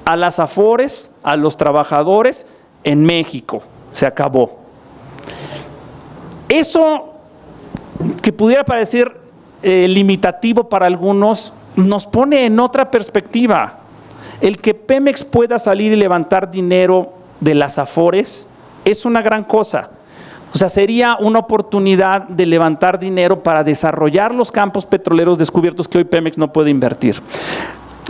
a las Afores, a los trabajadores en México. Se acabó. Eso que pudiera parecer limitativo para algunos, nos pone en otra perspectiva. El que Pemex pueda salir y levantar dinero de las Afores es una gran cosa. O sea, sería una oportunidad de levantar dinero para desarrollar los campos petroleros descubiertos que hoy Pemex no puede invertir.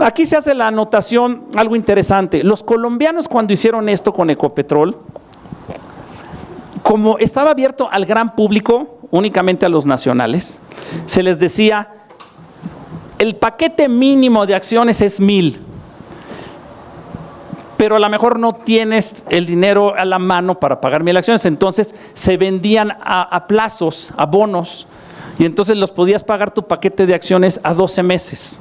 Aquí se hace la anotación, algo interesante. Los colombianos, cuando hicieron esto con Ecopetrol, como estaba abierto al gran público, únicamente a los nacionales, se les decía, el paquete mínimo de acciones es 1,000, pero a lo mejor no tienes el dinero a la mano para pagar 1,000 acciones, entonces se vendían a plazos, a bonos, y entonces los podías pagar tu paquete de acciones a 12 meses.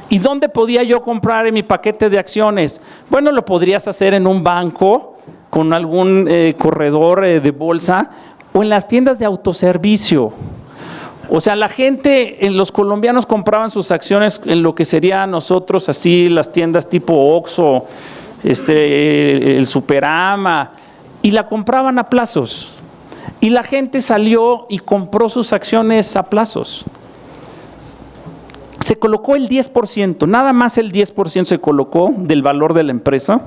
¿Y dónde podía yo comprar en mi paquete de acciones? Bueno, lo podrías hacer en un banco, con algún corredor de bolsa, o en las tiendas de autoservicio. O sea, la gente, los colombianos compraban sus acciones en lo que sería nosotros, así, las tiendas tipo Oxxo, el Superama, y la compraban a plazos. Y la gente salió y compró sus acciones a plazos. Se colocó el 10%, nada más el 10% se colocó del valor de la empresa.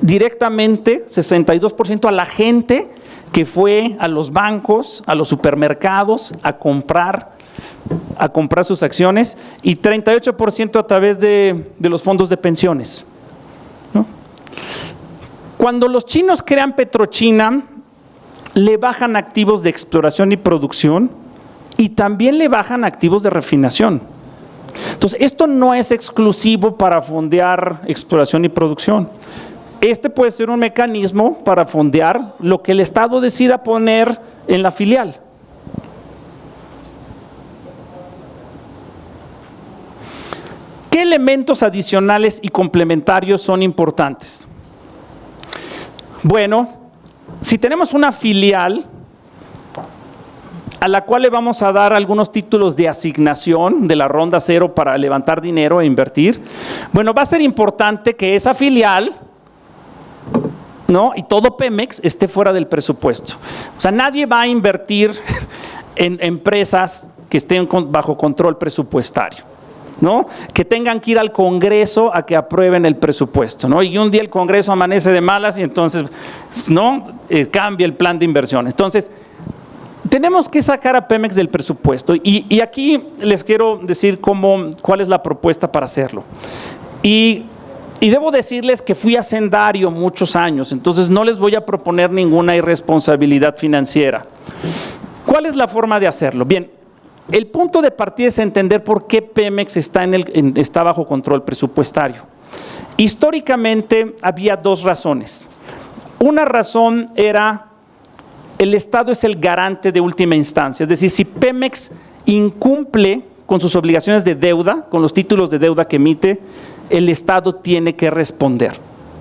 Directamente 62% a la gente que fue a los bancos, a los supermercados a comprar sus acciones, y 38% a través de los fondos de pensiones, ¿no? Cuando los chinos crean Petrochina, le bajan activos de exploración y producción y también le bajan activos de refinación. Entonces, esto no es exclusivo para fondear exploración y producción. Este puede ser un mecanismo para fondear lo que el Estado decida poner en la filial. ¿Qué elementos adicionales y complementarios son importantes? Bueno, si tenemos una filial a la cual le vamos a dar algunos títulos de asignación de la ronda cero para levantar dinero e invertir, bueno, va a ser importante que esa filial, ¿no?, y todo Pemex esté fuera del presupuesto. O sea, nadie va a invertir en empresas que estén bajo control presupuestario, ¿no?, que tengan que ir al Congreso a que aprueben el presupuesto, ¿no?, y un día el Congreso amanece de malas y entonces, ¿no?, cambia el plan de inversión. Entonces, tenemos que sacar a Pemex del presupuesto, y aquí les quiero decir cuál es la propuesta para hacerlo. Y debo decirles que fui hacendario muchos años, entonces no les voy a proponer ninguna irresponsabilidad financiera. ¿Cuál es la forma de hacerlo? Bien, el punto de partida es entender por qué Pemex está bajo control presupuestario. Históricamente había dos razones. Una razón era el Estado es el garante de última instancia, es decir, si Pemex incumple con sus obligaciones de deuda, con los títulos de deuda que emite, el Estado tiene que responder.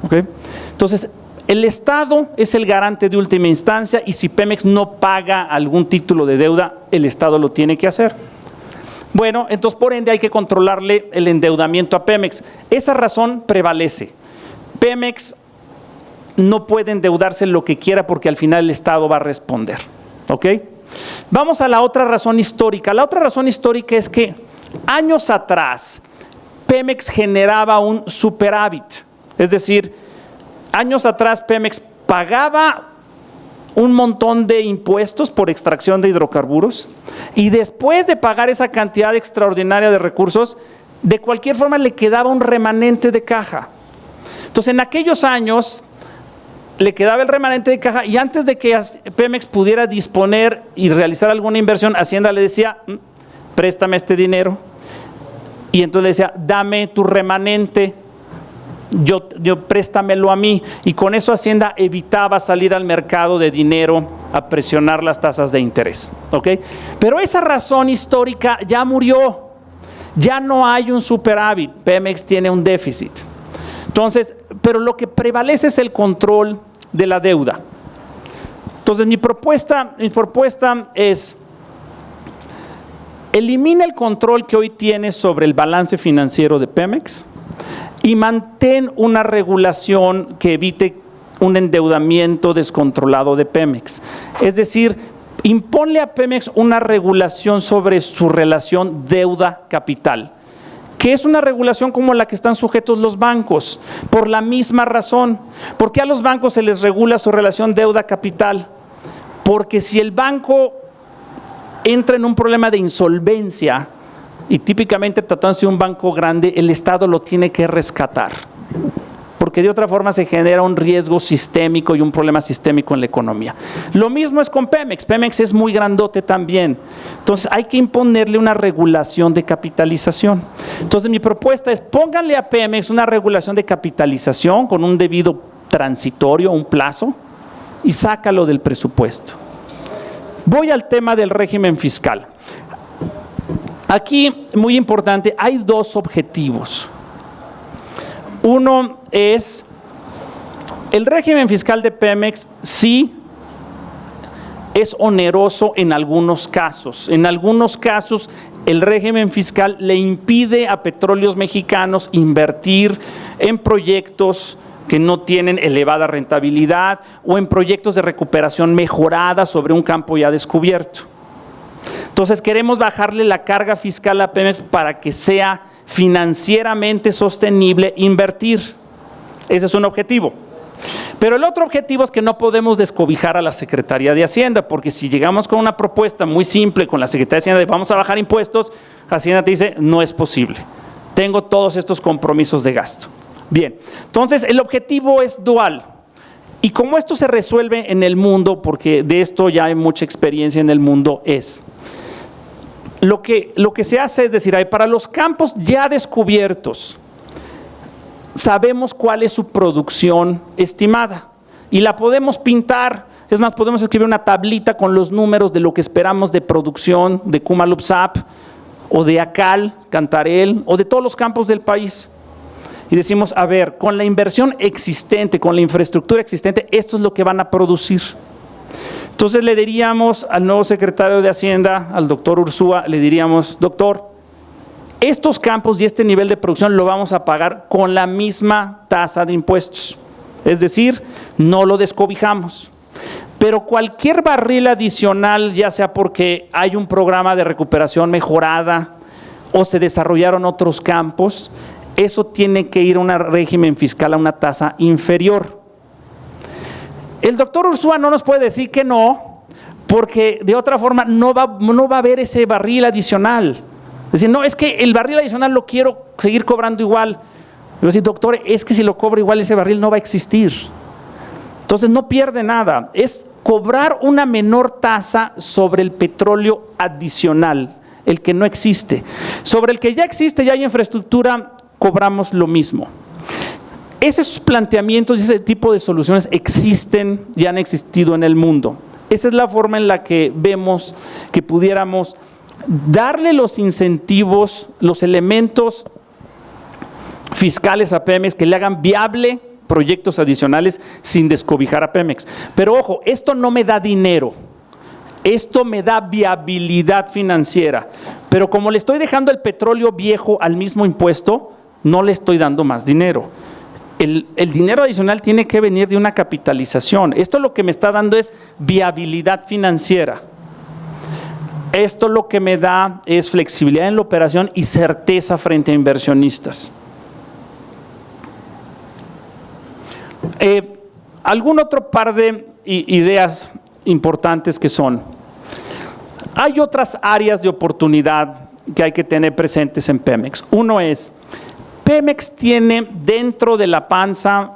¿Okay? Entonces, el Estado es el garante de última instancia y si Pemex no paga algún título de deuda, el Estado lo tiene que hacer. Bueno, entonces por ende hay que controlarle el endeudamiento a Pemex. Esa razón prevalece. Pemex no puede endeudarse lo que quiera porque al final el Estado va a responder. ¿Ok? Vamos a la otra razón histórica. La otra razón histórica es que años atrás Pemex generaba un superávit. Es decir, años atrás Pemex pagaba un montón de impuestos por extracción de hidrocarburos y después de pagar esa cantidad extraordinaria de recursos, de cualquier forma le quedaba un remanente de caja. Entonces, en aquellos años le quedaba el remanente de caja y antes de que Pemex pudiera disponer y realizar alguna inversión, Hacienda le decía, préstame este dinero. Y entonces le decía, dame tu remanente, yo préstamelo a mí. Y con eso Hacienda evitaba salir al mercado de dinero a presionar las tasas de interés. ¿Okay? Pero esa razón histórica ya murió. Ya no hay un superávit, Pemex tiene un déficit. Entonces, pero lo que prevalece es el control de la deuda. Entonces, mi propuesta es, elimina el control que hoy tiene sobre el balance financiero de Pemex y mantén una regulación que evite un endeudamiento descontrolado de Pemex. Es decir, imponle a Pemex una regulación sobre su relación deuda-capital, que es una regulación como la que están sujetos los bancos, por la misma razón. ¿Por qué a los bancos se les regula su relación deuda-capital? Porque si el banco entra en un problema de insolvencia, y típicamente tratándose de un banco grande, el Estado lo tiene que rescatar, porque de otra forma se genera un riesgo sistémico y un problema sistémico en la economía. Lo mismo es con Pemex. Pemex es muy grandote también. Entonces hay que imponerle una regulación de capitalización. Entonces mi propuesta es, pónganle a Pemex una regulación de capitalización con un debido transitorio, un plazo, y sácalo del presupuesto. Voy al tema del régimen fiscal. Aquí, muy importante, hay dos objetivos. Uno es, el régimen fiscal de Pemex sí es oneroso en algunos casos. En algunos casos el régimen fiscal le impide a Petróleos Mexicanos invertir en proyectos que no tienen elevada rentabilidad o en proyectos de recuperación mejorada sobre un campo ya descubierto. Entonces queremos bajarle la carga fiscal a Pemex para que sea financieramente sostenible invertir. Ese es un objetivo. Pero el otro objetivo es que no podemos descobijar a la Secretaría de Hacienda, porque si llegamos con una propuesta muy simple con la Secretaría de Hacienda de vamos a bajar impuestos, Hacienda te dice no es posible. Tengo todos estos compromisos de gasto. Bien, entonces el objetivo es dual. Y como esto se resuelve en el mundo, porque de esto ya hay mucha experiencia en el mundo, es lo que se hace es decir, para los campos ya descubiertos, sabemos cuál es su producción estimada y la podemos pintar. Es más, podemos escribir una tablita con los números de lo que esperamos de producción de Kumalupsap o de Acal, Cantarell o de todos los campos del país. Y decimos, a ver, con la inversión existente, con la infraestructura existente, esto es lo que van a producir. Entonces le diríamos al nuevo secretario de Hacienda, al doctor Ursúa, le diríamos, doctor, estos campos y este nivel de producción lo vamos a pagar con la misma tasa de impuestos. Es decir, no lo descobijamos. Pero cualquier barril adicional, ya sea porque hay un programa de recuperación mejorada o se desarrollaron otros campos, eso tiene que ir a un régimen fiscal a una tasa inferior. El doctor Ursúa no nos puede decir que no, porque de otra forma no va a haber ese barril adicional. Es decir, no, es que el barril adicional lo quiero seguir cobrando igual. Yo voy a decir, doctor, es que si lo cobro igual ese barril no va a existir. Entonces no pierde nada. Es cobrar una menor tasa sobre el petróleo adicional, el que no existe. Sobre el que ya existe, ya hay infraestructura, cobramos lo mismo. Esos planteamientos y ese tipo de soluciones existen y han existido en el mundo. Esa es la forma en la que vemos que pudiéramos darle los incentivos, los elementos fiscales a Pemex que le hagan viable proyectos adicionales sin descobijar a Pemex. Pero ojo, esto no me da dinero, esto me da viabilidad financiera. Pero como le estoy dejando el petróleo viejo al mismo impuesto, no le estoy dando más dinero. El dinero adicional tiene que venir de una capitalización. Esto lo que me está dando es viabilidad financiera. Esto lo que me da es flexibilidad en la operación y certeza frente a inversionistas. Algún otro par de ideas importantes que son: hay otras áreas de oportunidad que hay que tener presentes en Pemex. Uno es, Pemex tiene dentro de la panza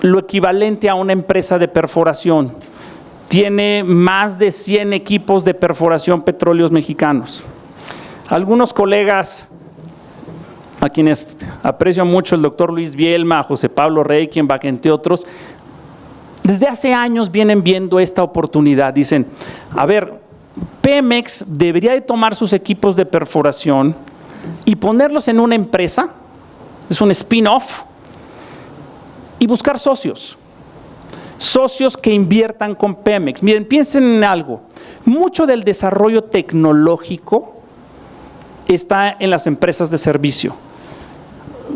lo equivalente a una empresa de perforación. Tiene más de 100 equipos de perforación petróleos mexicanos. Algunos colegas, a quienes aprecio mucho, el doctor Luis Bielma, José Pablo Reichenbach, entre otros, desde hace años vienen viendo esta oportunidad. Dicen, a ver, Pemex debería de tomar sus equipos de perforación y ponerlos en una empresa, es un spin-off, y buscar socios que inviertan con Pemex. Miren, piensen en algo, mucho del desarrollo tecnológico está en las empresas de servicio.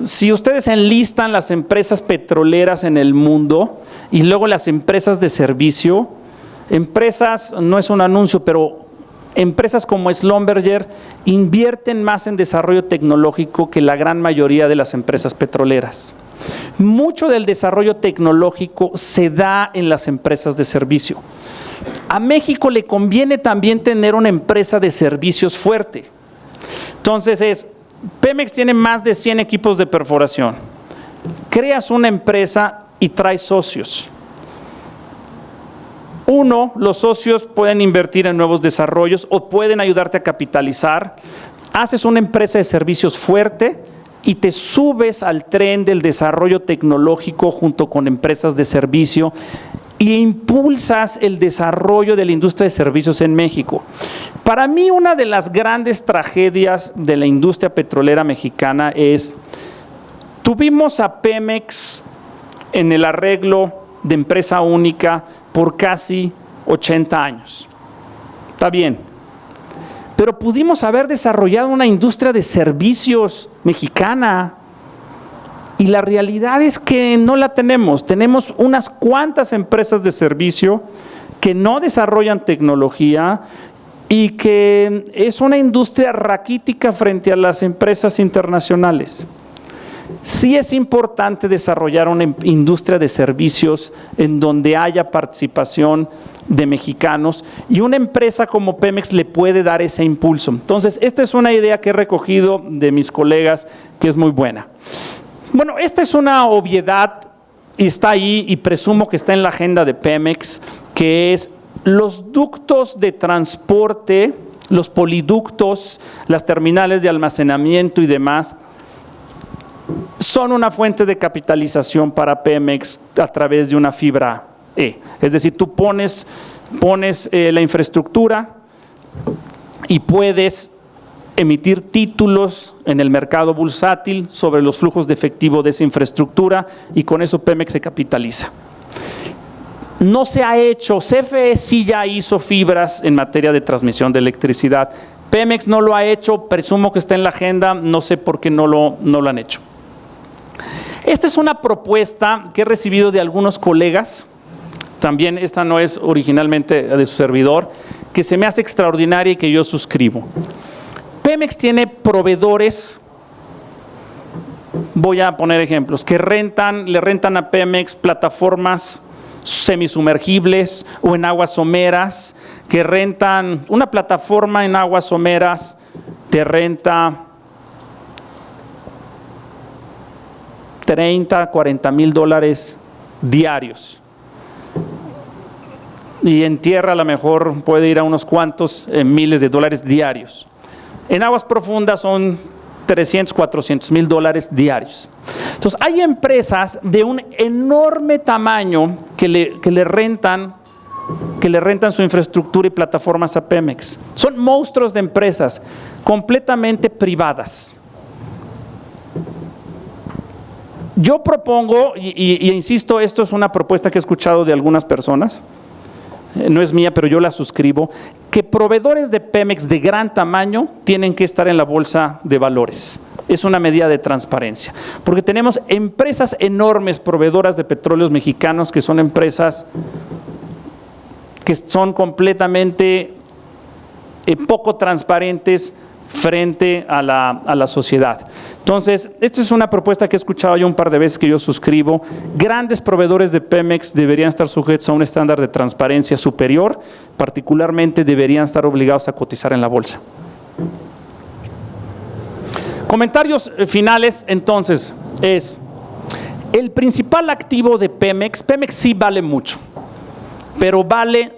Si ustedes enlistan las empresas petroleras en el mundo y luego las empresas de servicio, empresas, no es un anuncio, pero empresas como Schlumberger invierten más en desarrollo tecnológico que la gran mayoría de las empresas petroleras. Mucho del desarrollo tecnológico se da en las empresas de servicio. A México le conviene también tener una empresa de servicios fuerte. Entonces Pemex tiene más de 100 equipos de perforación. Creas una empresa y traes socios. Uno, los socios pueden invertir en nuevos desarrollos o pueden ayudarte a capitalizar. Haces una empresa de servicios fuerte y te subes al tren del desarrollo tecnológico junto con empresas de servicio e impulsas el desarrollo de la industria de servicios en México. Para mí, una de las grandes tragedias de la industria petrolera mexicana es, tuvimos a Pemex en el arreglo de empresa única por casi 80 años. Está bien, pero pudimos haber desarrollado una industria de servicios mexicana y la realidad es que no la tenemos. Tenemos unas cuantas empresas de servicio que no desarrollan tecnología y que es una industria raquítica frente a las empresas internacionales. Sí es importante desarrollar una industria de servicios en donde haya participación de mexicanos y una empresa como Pemex le puede dar ese impulso. Entonces, esta es una idea que he recogido de mis colegas que es muy buena. Bueno, esta es una obviedad y está ahí y presumo que está en la agenda de Pemex, que es los ductos de transporte, los poliductos, las terminales de almacenamiento y demás, son una fuente de capitalización para Pemex a través de una fibra E. Es decir, tú pones la infraestructura y puedes emitir títulos en el mercado bursátil sobre los flujos de efectivo de esa infraestructura y con eso Pemex se capitaliza. No se ha hecho, CFE sí ya hizo fibras en materia de transmisión de electricidad. Pemex no lo ha hecho, presumo que está en la agenda, no sé por qué no lo han hecho. Esta es una propuesta que he recibido de algunos colegas, también esta no es originalmente de su servidor, que se me hace extraordinaria y que yo suscribo. Pemex tiene proveedores, voy a poner ejemplos, que le rentan a Pemex plataformas semisumergibles o en aguas someras, que rentan una plataforma en aguas someras, te renta 30, 40 mil dólares diarios. Y en tierra a lo mejor puede ir a unos cuantos miles de dólares diarios. En aguas profundas son $300, $400,000 diarios. Entonces, hay empresas de un enorme tamaño que le rentan su infraestructura y plataformas a Pemex. Son monstruos de empresas completamente privadas. Yo propongo, y insisto, esto es una propuesta que he escuchado de algunas personas, no es mía, pero yo la suscribo, que proveedores de Pemex de gran tamaño tienen que estar en la bolsa de valores. Es una medida de transparencia, porque tenemos empresas enormes proveedoras de petróleos mexicanos que son empresas que son completamente poco transparentes frente a la sociedad. Entonces, esta es una propuesta que he escuchado yo un par de veces, que yo suscribo. Grandes proveedores de Pemex deberían estar sujetos a un estándar de transparencia superior, particularmente deberían estar obligados a cotizar en la bolsa. Comentarios finales, entonces, es el principal activo de Pemex. Pemex sí vale mucho, pero vale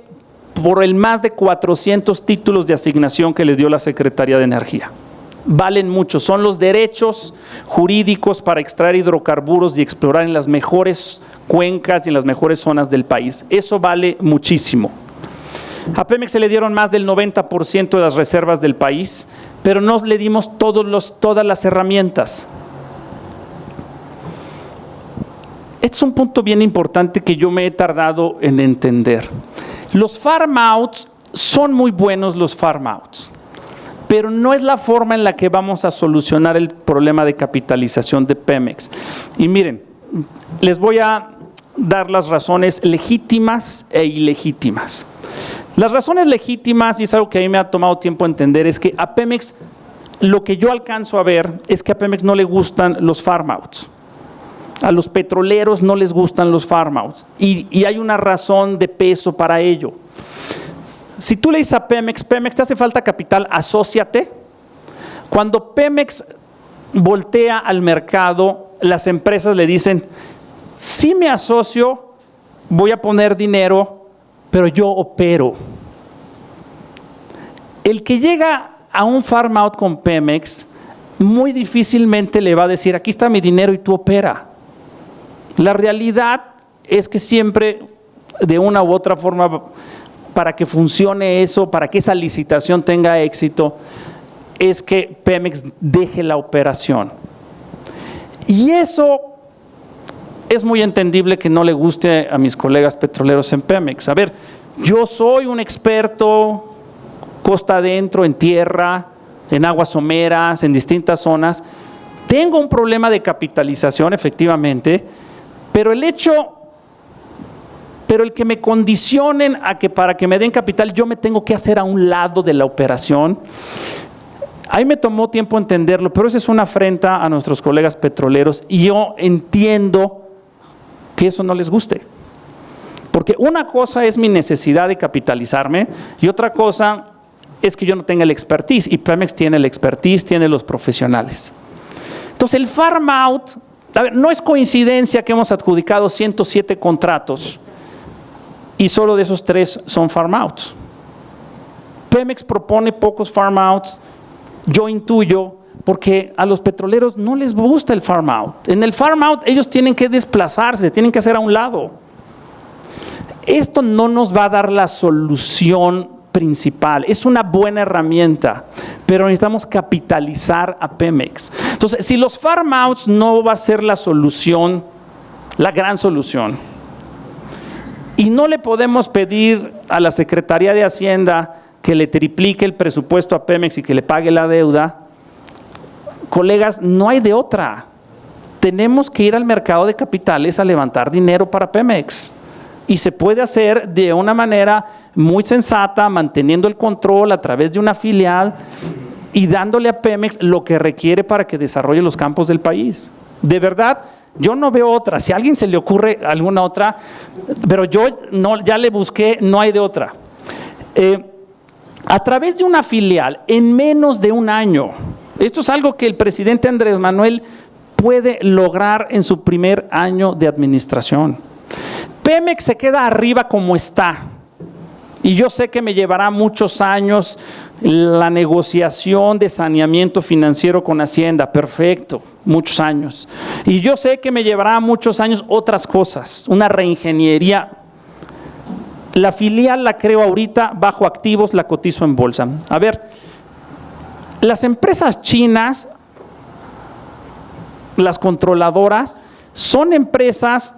por el más de 400 títulos de asignación que les dio la Secretaría de Energía. Valen mucho, son los derechos jurídicos para extraer hidrocarburos y explorar en las mejores cuencas y en las mejores zonas del país. Eso vale muchísimo. A Pemex se le dieron más del 90% de las reservas del país, pero no le dimos todas las herramientas. Este es un punto bien importante que yo me he tardado en entender. Los farm outs son muy buenos, los farm outs, pero no es la forma en la que vamos a solucionar el problema de capitalización de Pemex. Y miren, les voy a dar las razones legítimas e ilegítimas. Las razones legítimas, y es algo que a mí me ha tomado tiempo entender, es que a Pemex, lo que yo alcanzo a ver es que a Pemex no le gustan los farm outs. A los petroleros no les gustan los farm outs y hay una razón de peso para ello. Si tú le dices a Pemex, Pemex, te hace falta capital, asóciate. Cuando Pemex voltea al mercado, las empresas le dicen, sí me asocio, voy a poner dinero, pero yo opero. El que llega a un farm out con Pemex, muy difícilmente le va a decir, aquí está mi dinero y tú opera. La realidad es que siempre, de una u otra forma, para que funcione eso, para que esa licitación tenga éxito, es que Pemex deje la operación. Y eso es muy entendible que no le guste a mis colegas petroleros en Pemex. A ver, yo soy un experto costa adentro, en tierra, en aguas someras, en distintas zonas. Tengo un problema de capitalización, efectivamente, pero el que me condicionen a que para que me den capital yo me tengo que hacer a un lado de la operación, ahí me tomó tiempo entenderlo, pero eso es una afrenta a nuestros colegas petroleros y yo entiendo que eso no les guste. Porque una cosa es mi necesidad de capitalizarme y otra cosa es que yo no tenga el expertise, y Pemex tiene el expertise, tiene los profesionales. Entonces el farm out, a ver, no es coincidencia que hemos adjudicado 107 contratos y solo de esos 3 son farm outs. Pemex propone pocos farm outs, yo intuyo, porque a los petroleros no les gusta el farm out. En el farm out ellos tienen que desplazarse, tienen que hacer a un lado. Esto no nos va a dar la solución principal, es una buena herramienta, pero necesitamos capitalizar a Pemex. Entonces, si los farm outs no va a ser la solución, la gran solución, y no le podemos pedir a la Secretaría de Hacienda que le triplique el presupuesto a Pemex y que le pague la deuda, colegas, no hay de otra. Tenemos que ir al mercado de capitales a levantar dinero para Pemex. Y se puede hacer de una manera muy sensata, manteniendo el control a través de una filial y dándole a Pemex lo que requiere para que desarrolle los campos del país. De verdad, yo no veo otra. Si a alguien se le ocurre alguna otra, pero yo no, ya le busqué, no hay de otra. A través de una filial, en menos de un año, esto es algo que el presidente Andrés Manuel puede lograr en su primer año de administración. Pemex se queda arriba como está Y yo sé que me llevará muchos años la negociación de saneamiento financiero con Hacienda, perfecto, muchos años. Y yo sé que me llevará muchos años otras cosas, una reingeniería. La filial la creo ahorita, bajo activos, la cotizo en bolsa. A ver, las empresas chinas, las controladoras, son empresas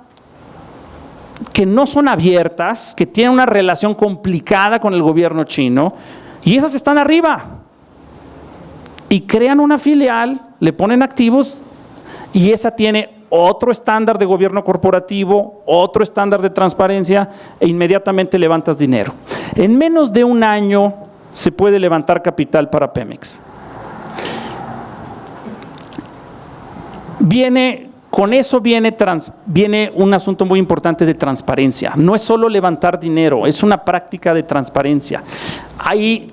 que no son abiertas, que tienen una relación complicada con el gobierno chino, y esas están arriba. Y crean una filial, le ponen activos, y esa tiene otro estándar de gobierno corporativo, otro estándar de transparencia, e inmediatamente levantas dinero. En menos de un año se puede levantar capital para Pemex. Con eso viene un asunto muy importante de transparencia. No es solo levantar dinero, es una práctica de transparencia. Ahí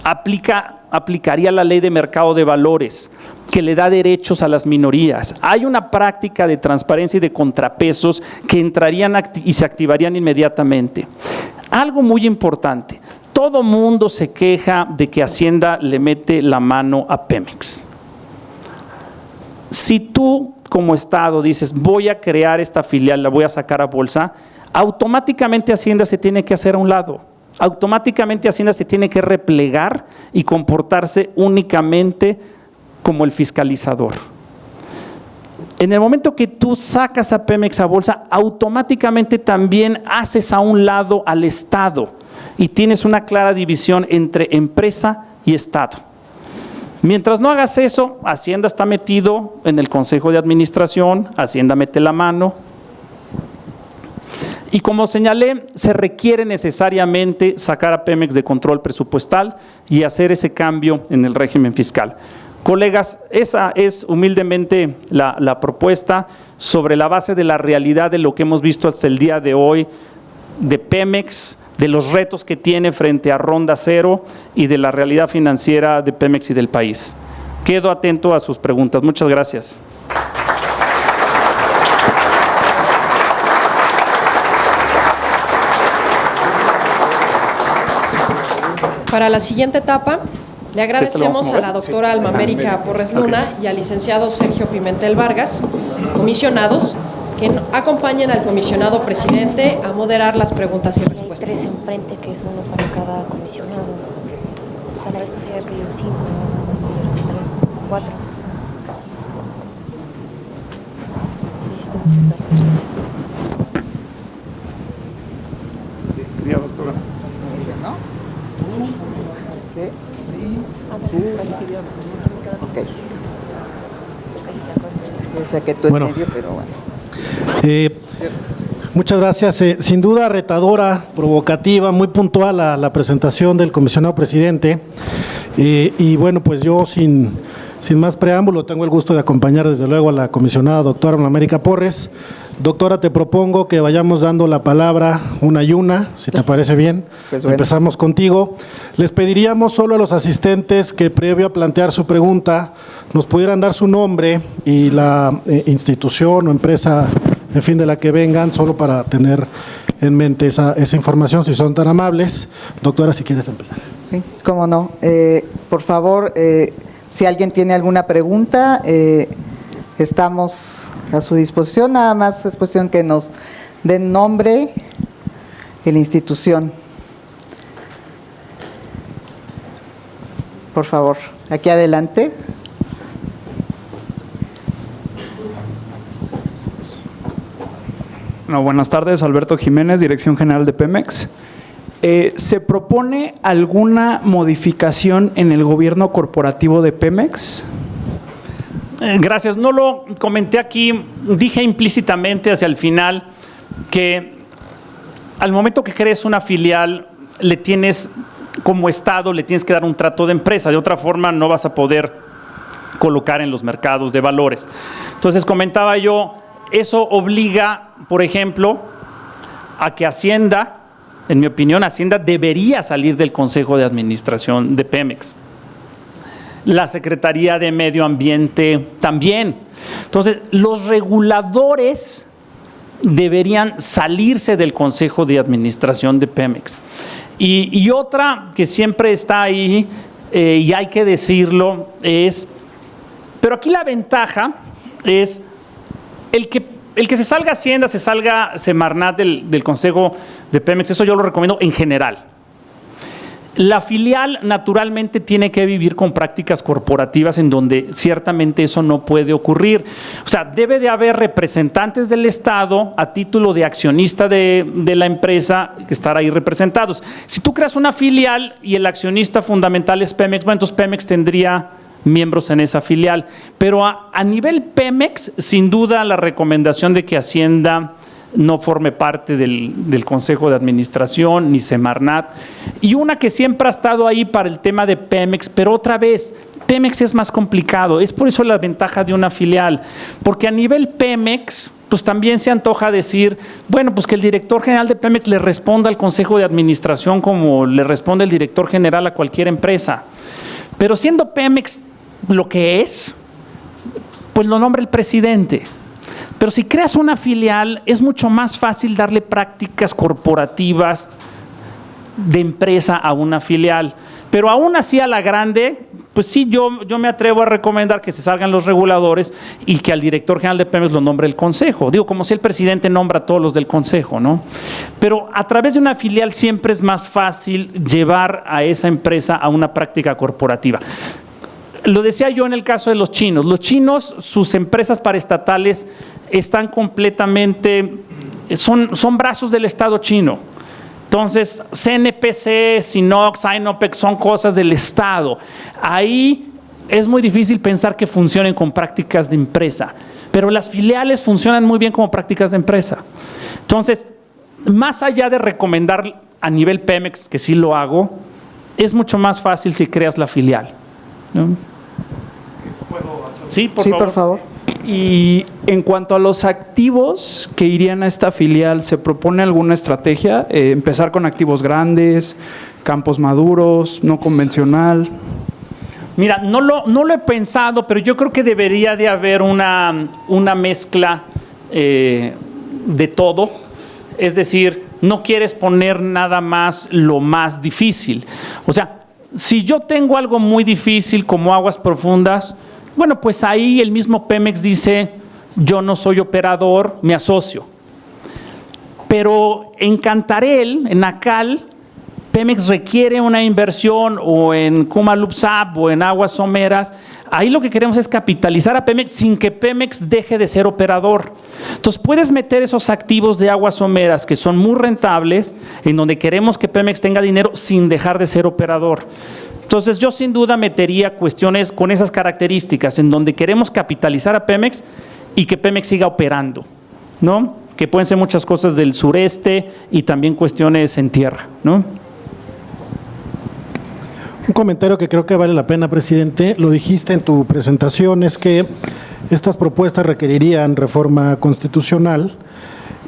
aplicaría la ley de mercado de valores, que le da derechos a las minorías. Hay una práctica de transparencia y de contrapesos que entrarían y se activarían inmediatamente. Algo muy importante, todo mundo se queja de que Hacienda le mete la mano a Pemex. Si tú como Estado dices, voy a crear esta filial, la voy a sacar a bolsa, automáticamente Hacienda se tiene que hacer a un lado. Automáticamente Hacienda se tiene que replegar y comportarse únicamente como el fiscalizador. En el momento que tú sacas a Pemex a bolsa, automáticamente también haces a un lado al Estado y tienes una clara división entre empresa y Estado. Mientras no hagas eso, Hacienda está metido en el Consejo de Administración, Hacienda mete la mano. Y como señalé, se requiere necesariamente sacar a Pemex de control presupuestal y hacer ese cambio en el régimen fiscal. Colegas, esa es humildemente la propuesta sobre la base de la realidad de lo que hemos visto hasta el día de hoy de Pemex, de los retos que tiene frente a Ronda Cero y de la realidad financiera de Pemex y del país. Quedo atento a sus preguntas. Muchas gracias. Para la siguiente etapa, le agradecemos a la doctora Alma América Porres Luna y al licenciado Sergio Pimentel Vargas, comisionados, que acompañen al comisionado presidente a moderar las preguntas y respuestas. Hay 3 enfrente, que es uno para cada comisionado. O sea, la vez pasada había pedido 5, nada más pidieron 3, 4. Listo, Ya, doctora. ¿No? Ok. O sea que tú en medio, pero bueno. Muchas gracias. Sin duda retadora, provocativa, muy puntual la presentación del comisionado presidente. Y bueno, pues yo sin más preámbulo tengo el gusto de acompañar desde luego a la comisionada doctora Alma América Porres. Doctora, te propongo que vayamos dando la palabra una y una, si te parece bien. Pues bueno. Empezamos contigo. Les pediríamos solo a los asistentes que previo a plantear su pregunta nos pudieran dar su nombre y la institución o empresa, en fin, de la que vengan, solo para tener en mente esa información, si son tan amables. Doctora, si quieres empezar. Sí, cómo no. Por favor, si alguien tiene alguna pregunta, estamos a su disposición. Nada más es cuestión que nos den nombre y la institución. Por favor, aquí adelante. No, buenas tardes, Alberto Jiménez, Dirección General de Pemex. ¿Se propone alguna modificación en el gobierno corporativo de Pemex? Gracias. No lo comenté aquí, dije implícitamente hacia el final que al momento que crees una filial, le tienes, como Estado, le tienes que dar un trato de empresa. De otra forma, no vas a poder colocar en los mercados de valores. Entonces, comentaba yo, eso obliga, por ejemplo, a que Hacienda, en mi opinión, Hacienda debería salir del Consejo de Administración de Pemex. La Secretaría de Medio Ambiente también. Entonces, los reguladores deberían salirse del Consejo de Administración de Pemex. Y otra que siempre está ahí, y hay que decirlo, pero aquí la ventaja es el que se salga Hacienda, se salga Semarnat del Consejo de Pemex, eso yo lo recomiendo en general. La filial naturalmente tiene que vivir con prácticas corporativas en donde ciertamente eso no puede ocurrir. O sea, debe de haber representantes del Estado a título de accionista de la empresa que estar ahí representados. Si tú creas una filial y el accionista fundamental es Pemex, bueno, entonces Pemex tendría miembros en esa filial. Pero a nivel Pemex, sin duda la recomendación de que Hacienda no forme parte del Consejo de Administración, ni Semarnat. Y una que siempre ha estado ahí para el tema de Pemex, pero otra vez, Pemex es más complicado. Es por eso la ventaja de una filial. Porque a nivel Pemex, pues también se antoja decir, bueno, pues que el director general de Pemex le responda al Consejo de Administración como le responde el director general a cualquier empresa. Pero siendo Pemex lo que es, pues lo nombra el presidente. Pero si creas una filial, es mucho más fácil darle prácticas corporativas de empresa a una filial. Pero aún así a la grande, pues sí, yo me atrevo a recomendar que se salgan los reguladores y que al director general de Pemex lo nombre el consejo. Digo, como si el presidente nombra a todos los del consejo, ¿no? Pero a través de una filial siempre es más fácil llevar a esa empresa a una práctica corporativa. Lo decía yo en el caso de los chinos. Los chinos, sus empresas paraestatales están completamente, son brazos del Estado chino. Entonces, CNPC, Sinox, Sinopec son cosas del Estado. Ahí es muy difícil pensar que funcionen con prácticas de empresa, pero las filiales funcionan muy bien como prácticas de empresa. Entonces, más allá de recomendar a nivel Pemex, que sí lo hago, es mucho más fácil si creas la filial, ¿no? Sí, por favor. Y en cuanto a los activos que irían a esta filial, ¿se propone alguna estrategia? ¿Empezar con activos grandes, campos maduros, no convencional? Mira, no lo he pensado, pero yo creo que debería de haber una mezcla de todo. Es decir, no quieres poner nada más lo más difícil. O sea, si yo tengo algo muy difícil como aguas profundas, bueno, pues ahí el mismo Pemex dice, yo no soy operador, me asocio. Pero en Cantarell, en Nacal, Pemex requiere una inversión, o en Kumalupsap o en aguas someras. Ahí lo que queremos es capitalizar a Pemex sin que Pemex deje de ser operador. Entonces puedes meter esos activos de aguas someras que son muy rentables, en donde queremos que Pemex tenga dinero sin dejar de ser operador. Entonces yo sin duda metería cuestiones con esas características, en donde queremos capitalizar a Pemex y que Pemex siga operando, ¿no? Que pueden ser muchas cosas del sureste y también cuestiones en tierra, ¿no? Un comentario que creo que vale la pena, presidente, lo dijiste en tu presentación, es que estas propuestas requerirían reforma constitucional,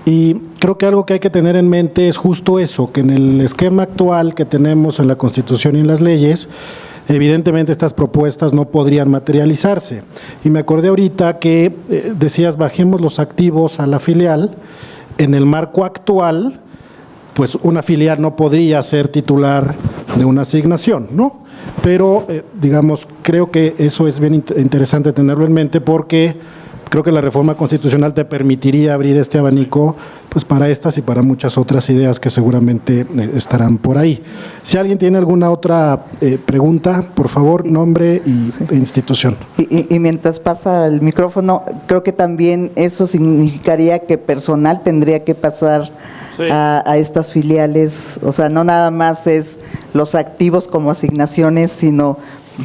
y creo que algo que hay que tener en mente es justo eso, que en el esquema actual que tenemos en la Constitución y en las leyes, evidentemente estas propuestas no podrían materializarse. Y me acordé ahorita que decías, bajemos los activos a la filial. En el marco actual, pues una filial no podría ser titular de una asignación, ¿no? Pero, digamos, creo que eso es bien interesante tenerlo en mente, porque creo que la reforma constitucional te permitiría abrir este abanico, pues para estas y para muchas otras ideas que seguramente estarán por ahí. Si alguien tiene alguna otra pregunta, por favor, nombre e institución. Y mientras pasa el micrófono, creo que también eso significaría que personal tendría que pasar a estas filiales. O sea, no nada más es los activos como asignaciones, sino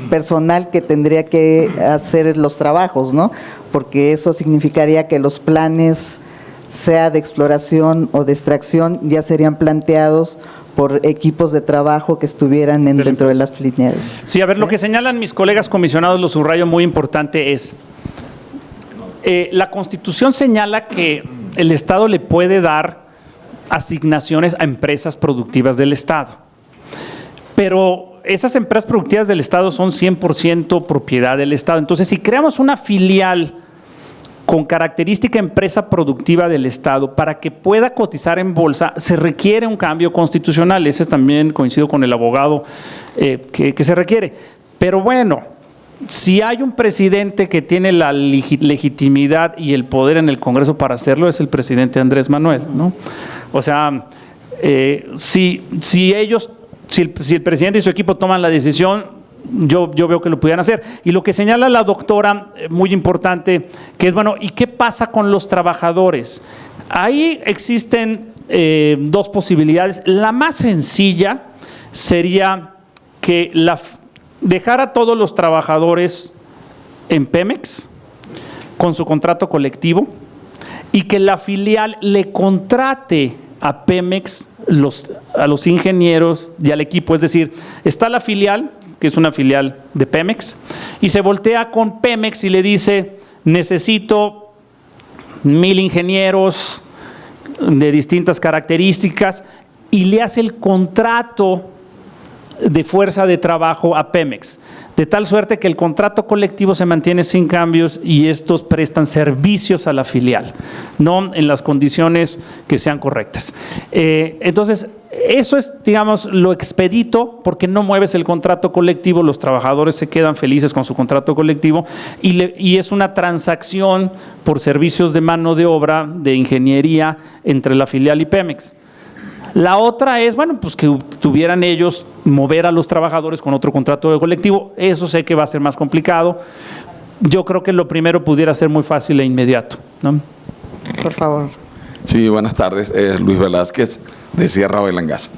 personal que tendría que hacer los trabajos, ¿no? Porque eso significaría que los planes, sea de exploración o de extracción, ya serían planteados por equipos de trabajo que estuvieran dentro de las filiales. Sí, a ver, lo que señalan mis colegas comisionados, lo subrayo muy importante, es la Constitución señala que el Estado le puede dar asignaciones a empresas productivas del Estado, pero esas empresas productivas del Estado son 100% propiedad del Estado. Entonces, si creamos una filial con característica empresa productiva del Estado, para que pueda cotizar en bolsa, se requiere un cambio constitucional. Ese también coincido con el abogado que se requiere. Pero bueno, si hay un presidente que tiene la legitimidad y el poder en el Congreso para hacerlo, es el presidente Andrés Manuel, ¿no? O sea, si el presidente y su equipo toman la decisión, yo veo que lo pudieran hacer. Y lo que señala la doctora, muy importante, que es, bueno, ¿y qué pasa con los trabajadores? Ahí existen dos posibilidades. La más sencilla sería que dejar a todos los trabajadores en Pemex con su contrato colectivo y que la filial le contrate a Pemex a los ingenieros y al equipo. Es decir, está la filial, que es una filial de Pemex, y se voltea con Pemex y le dice: necesito 1000 ingenieros de distintas características, y le hace el contrato de fuerza de trabajo a Pemex, de tal suerte que el contrato colectivo se mantiene sin cambios y estos prestan servicios a la filial, no en las condiciones que sean correctas. Entonces, eso es, digamos, lo expedito, porque no mueves el contrato colectivo, los trabajadores se quedan felices con su contrato colectivo y es una transacción por servicios de mano de obra, de ingeniería entre la filial y Pemex. La otra es, bueno, pues que tuvieran ellos mover a los trabajadores con otro contrato colectivo. Eso sé que va a ser más complicado. Yo creo que lo primero pudiera ser muy fácil e inmediato, ¿no? Por favor. Sí, buenas tardes. Luis Velázquez, de Sierra Oil and Gas.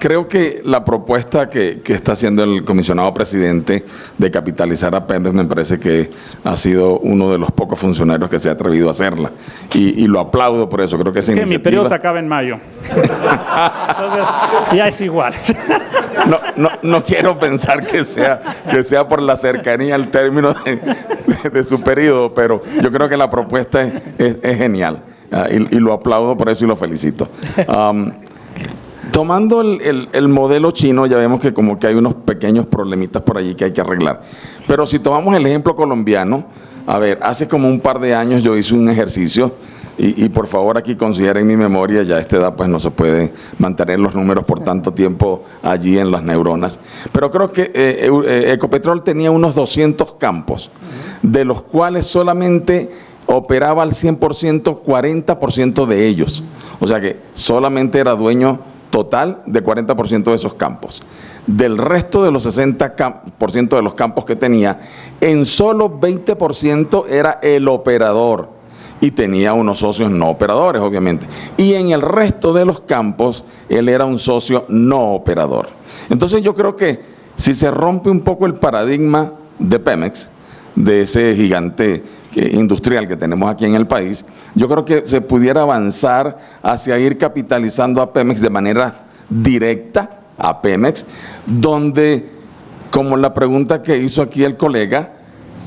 Creo que la propuesta que está haciendo el comisionado presidente de capitalizar a Pemex me parece que ha sido uno de los pocos funcionarios que se ha atrevido a hacerla. Y lo aplaudo por eso. Creo que esa iniciativa... mi periodo se acaba en mayo. Entonces, ya es igual. No quiero pensar que sea por la cercanía al término de su periodo, pero yo creo que la propuesta es genial. Y lo aplaudo por eso y lo felicito. Tomando el modelo chino, ya vemos que como que hay unos pequeños problemitas por allí que hay que arreglar. Pero si tomamos el ejemplo colombiano, a ver, hace como un par de años yo hice un ejercicio, y por favor aquí consideren mi memoria, ya a esta edad pues no se puede mantener los números por tanto tiempo allí en las neuronas. Pero creo que Ecopetrol tenía unos 200 campos, de los cuales solamente operaba al 100%, 40% de ellos. O sea que solamente era dueño total de 40% de esos campos. Del resto de los 60% de los campos que tenía, en solo 20% era el operador y tenía unos socios no operadores, obviamente. Y en el resto de los campos, él era un socio no operador. Entonces yo creo que si se rompe un poco el paradigma de Pemex, de ese gigante industrial que tenemos aquí en el país, yo creo que se pudiera avanzar hacia ir capitalizando a Pemex de manera directa a Pemex, donde, como la pregunta que hizo aquí el colega,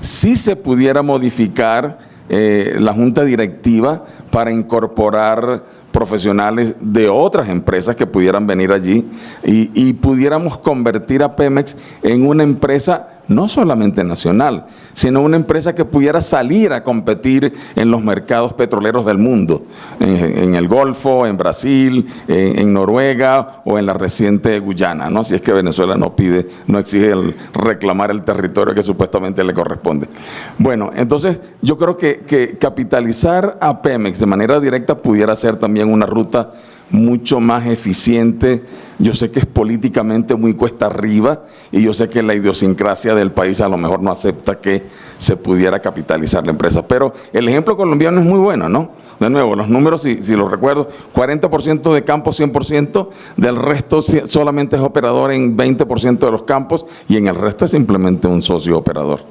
sí se pudiera modificar la junta directiva para incorporar profesionales de otras empresas que pudieran venir allí y pudiéramos convertir a Pemex en una empresa no solamente nacional, sino una empresa que pudiera salir a competir en los mercados petroleros del mundo, en el Golfo, en Brasil, en Noruega o en la reciente Guyana, ¿no? Si es que Venezuela no exige reclamar el territorio que supuestamente le corresponde. Bueno, entonces yo creo que capitalizar a Pemex de manera directa pudiera ser también una ruta mucho más eficiente. Yo sé que es políticamente muy cuesta arriba y yo sé que la idiosincrasia del país a lo mejor no acepta que se pudiera capitalizar la empresa, pero el ejemplo colombiano es muy bueno, ¿no? De nuevo, los números, si los recuerdo, 40% de campos 100%, del resto solamente es operador en 20% de los campos y en el resto es simplemente un socio operador.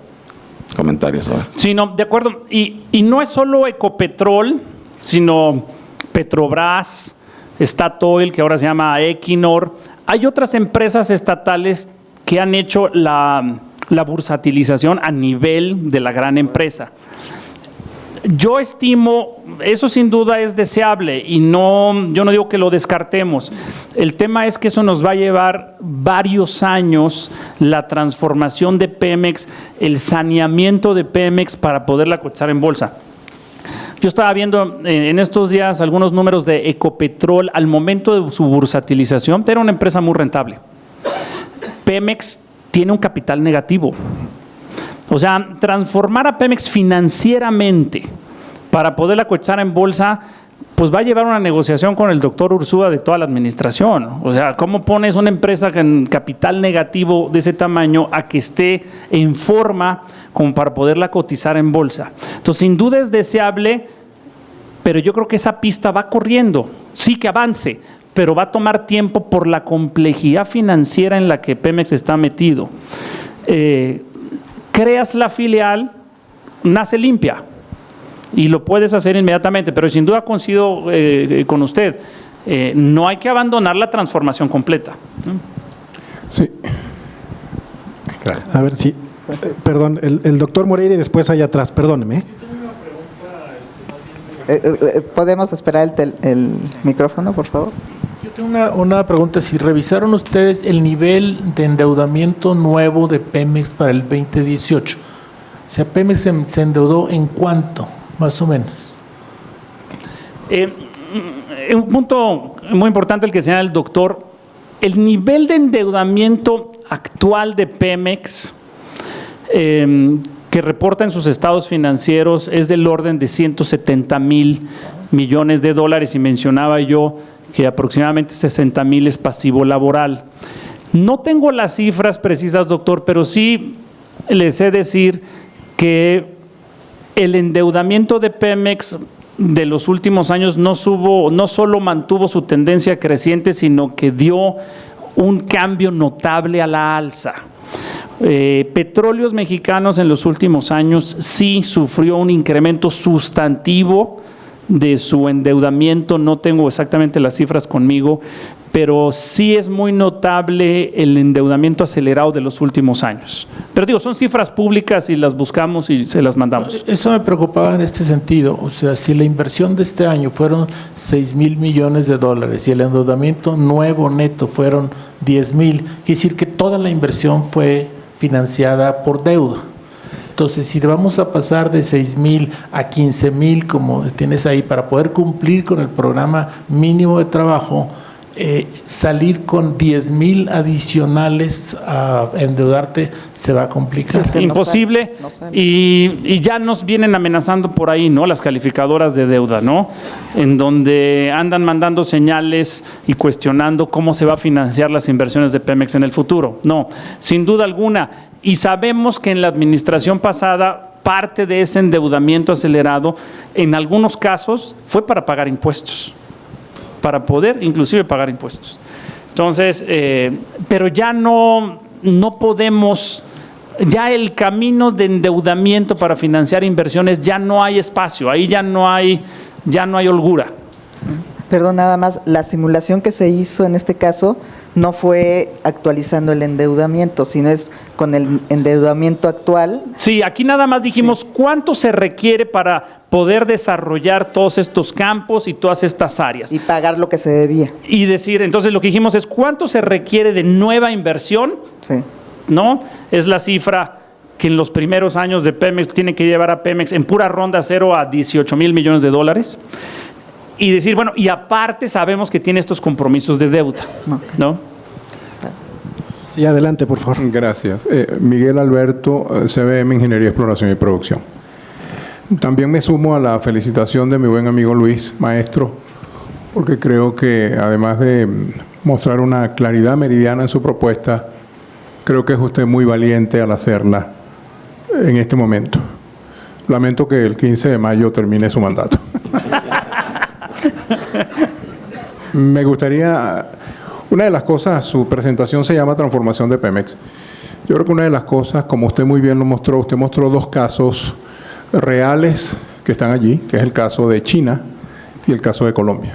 Comentarios ahora. Sí, no, de acuerdo. Y no es solo Ecopetrol, sino Petrobras, Statoil, que ahora se llama Equinor. Hay otras empresas estatales que han hecho la bursatilización a nivel de la gran empresa. Yo estimo, eso sin duda es deseable y yo no digo que lo descartemos. El tema es que eso nos va a llevar varios años, la transformación de Pemex, el saneamiento de Pemex para poderla cotizar en bolsa. Yo estaba viendo en estos días algunos números de Ecopetrol al momento de su bursatilización. Era una empresa muy rentable. Pemex tiene un capital negativo. O sea, transformar a Pemex financieramente para poderla cotizar en bolsa, pues va a llevar una negociación con el doctor Ursúa de toda la administración. O sea, ¿cómo pones una empresa con capital negativo de ese tamaño a que esté en forma como para poderla cotizar en bolsa? Entonces, sin duda es deseable, pero yo creo que esa pista va corriendo. Sí que avance, pero va a tomar tiempo por la complejidad financiera en la que Pemex está metido. Creas la filial, nace limpia y lo puedes hacer inmediatamente, pero sin duda coincido con usted, no hay que abandonar la transformación completa. Sí. Gracias. A ver, sí. Perdón, el doctor Moreira y después allá atrás, perdóneme. ¿Podemos esperar el micrófono, por favor? Yo tengo una pregunta. Si revisaron ustedes el nivel de endeudamiento nuevo de Pemex para el 2018, o sea, Pemex se endeudó ¿en cuánto, más o menos? Un punto muy importante el que señala el doctor, el nivel de endeudamiento actual de Pemex que reporta en sus estados financieros es del orden de 170,000 millones de dólares y mencionaba yo que aproximadamente 60,000 es pasivo laboral. No tengo las cifras precisas, doctor, pero sí les sé decir que el endeudamiento de Pemex de los últimos años no solo mantuvo su tendencia creciente, sino que dio un cambio notable a la alza. Petróleos Mexicanos en los últimos años sí sufrió un incremento sustantivo de su endeudamiento, no tengo exactamente las cifras conmigo, pero sí es muy notable el endeudamiento acelerado de los últimos años. Pero digo, son cifras públicas y las buscamos y se las mandamos. Eso me preocupaba en este sentido, o sea, si la inversión de este año fueron 6,000 millones de dólares y el endeudamiento nuevo neto fueron 10,000, quiere decir que toda la inversión fue financiada por deuda. Entonces, si vamos a pasar de 6,000 a 15,000, como tienes ahí, para poder cumplir con el programa mínimo de trabajo, salir con 10,000 adicionales a endeudarte se va a complicar. Sí, imposible. No sale. Y ya nos vienen amenazando por ahí, ¿no? Las calificadoras de deuda, ¿no? En donde andan mandando señales y cuestionando cómo se va a financiar las inversiones de Pemex en el futuro. No, sin duda alguna. Y sabemos que en la administración pasada parte de ese endeudamiento acelerado, en algunos casos, fue para pagar impuestos, para poder inclusive pagar impuestos. Entonces, pero ya no podemos, ya el camino de endeudamiento para financiar inversiones, ya no hay espacio, ahí ya no hay holgura. Perdón, nada más, la simulación que se hizo en este caso no fue actualizando el endeudamiento, sino es con el endeudamiento actual. Sí, aquí nada más dijimos cuánto se requiere para poder desarrollar todos estos campos y todas estas áreas. Y pagar lo que se debía. Y decir, entonces lo que dijimos es cuánto se requiere de nueva inversión, sí, ¿no? Es la cifra que en los primeros años de Pemex tiene que llevar a Pemex en pura ronda cero a 18,000 millones de dólares. Y decir, bueno, y aparte sabemos que tiene estos compromisos de deuda, ¿no? Sí, adelante, por favor. Gracias. Miguel Alberto, CBM Ingeniería, Exploración y Producción. También me sumo a la felicitación de mi buen amigo Luis, maestro, porque creo que además de mostrar una claridad meridiana en su propuesta, creo que es usted muy valiente al hacerla en este momento. Lamento que el 15 de mayo termine su mandato. Me gustaría, una de las cosas, su presentación se llama Transformación de Pemex. Yo creo que una de las cosas, como usted muy bien lo mostró, usted mostró dos casos reales que están allí, que es el caso de China y el caso de Colombia.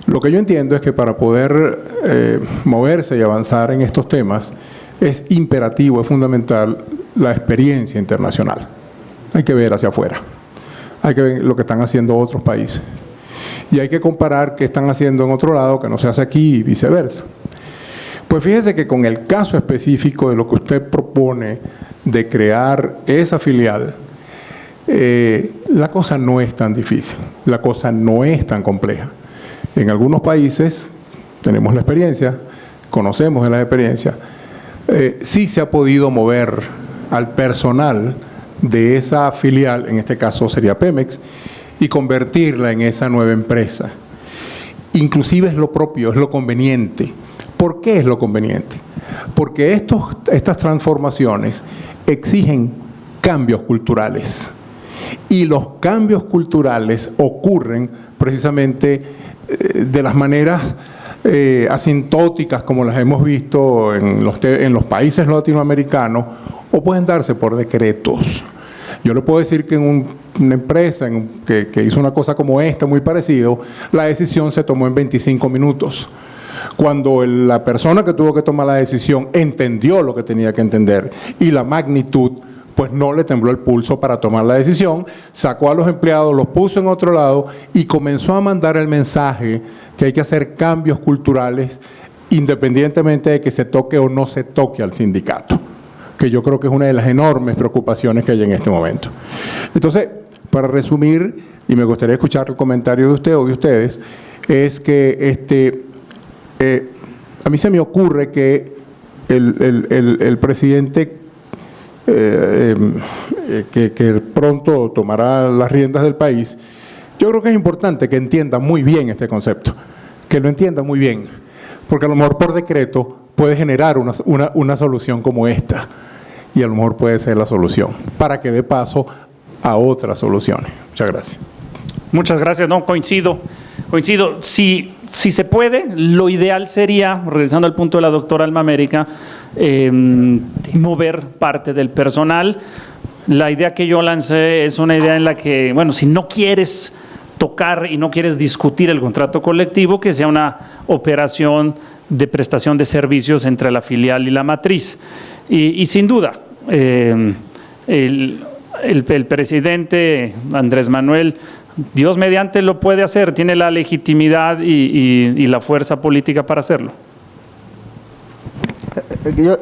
Lo que yo entiendo es que para poder moverse y avanzar en estos temas es imperativo, es fundamental la experiencia internacional. Hay que ver hacia afuera. hay que ver lo que están haciendo otros países. Y hay que comparar qué están haciendo en otro lado que no se hace aquí y viceversa. Pues fíjese que con el caso específico de lo que usted propone de crear esa filial, la cosa no es tan difícil, la cosa no es tan compleja. En algunos países tenemos la experiencia, conocemos de la experiencia, sí se ha podido mover al personal de esa filial, en este caso sería Pemex, y convertirla en esa nueva empresa. Inclusive es lo propio, es lo conveniente. ¿Por qué es lo conveniente? Porque estas transformaciones exigen cambios culturales. Y los cambios culturales ocurren precisamente de las maneras asintóticas como las hemos visto en los países latinoamericanos, o pueden darse por decretos. Yo le puedo decir que en una empresa que hizo una cosa como esta, muy parecido, la decisión se tomó en 25 minutos. Cuando la persona que tuvo que tomar la decisión entendió lo que tenía que entender y la magnitud, pues no le tembló el pulso para tomar la decisión, sacó a los empleados, los puso en otro lado y comenzó a mandar el mensaje que hay que hacer cambios culturales independientemente de que se toque o no se toque al sindicato, que yo creo que es una de las enormes preocupaciones que hay en este momento. Entonces, para resumir, y me gustaría escuchar el comentario de usted o de ustedes, es que a mí se me ocurre que el presidente que pronto tomará las riendas del país, yo creo que es importante que entienda muy bien este concepto, que lo entienda muy bien, porque a lo mejor por decreto puede generar una solución como esta, y a lo mejor puede ser la solución, para que dé paso a otras soluciones. Muchas gracias. Muchas gracias. No, coincido. Si se puede, lo ideal sería, regresando al punto de la doctora Alma América, mover parte del personal. La idea que yo lancé es una idea en la que, bueno, si no quieres tocar y no quieres discutir el contrato colectivo, que sea una operación de prestación de servicios entre la filial y la matriz. Y sin duda, el presidente Andrés Manuel, Dios mediante, lo puede hacer, tiene la legitimidad y la fuerza política para hacerlo.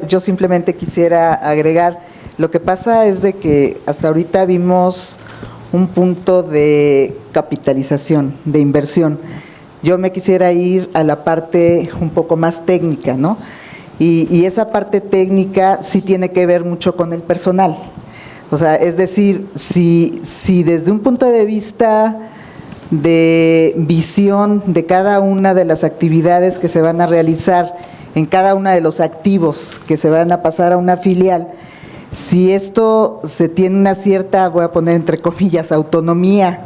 Yo simplemente quisiera agregar, lo que pasa es de que hasta ahorita vimos un punto de capitalización, de inversión. Yo me quisiera ir a la parte un poco más técnica, ¿no? Y esa parte técnica sí tiene que ver mucho con el personal. O sea, es decir, si desde un punto de vista de visión de cada una de las actividades que se van a realizar en cada uno de los activos que se van a pasar a una filial, si esto se tiene una cierta, voy a poner entre comillas, autonomía,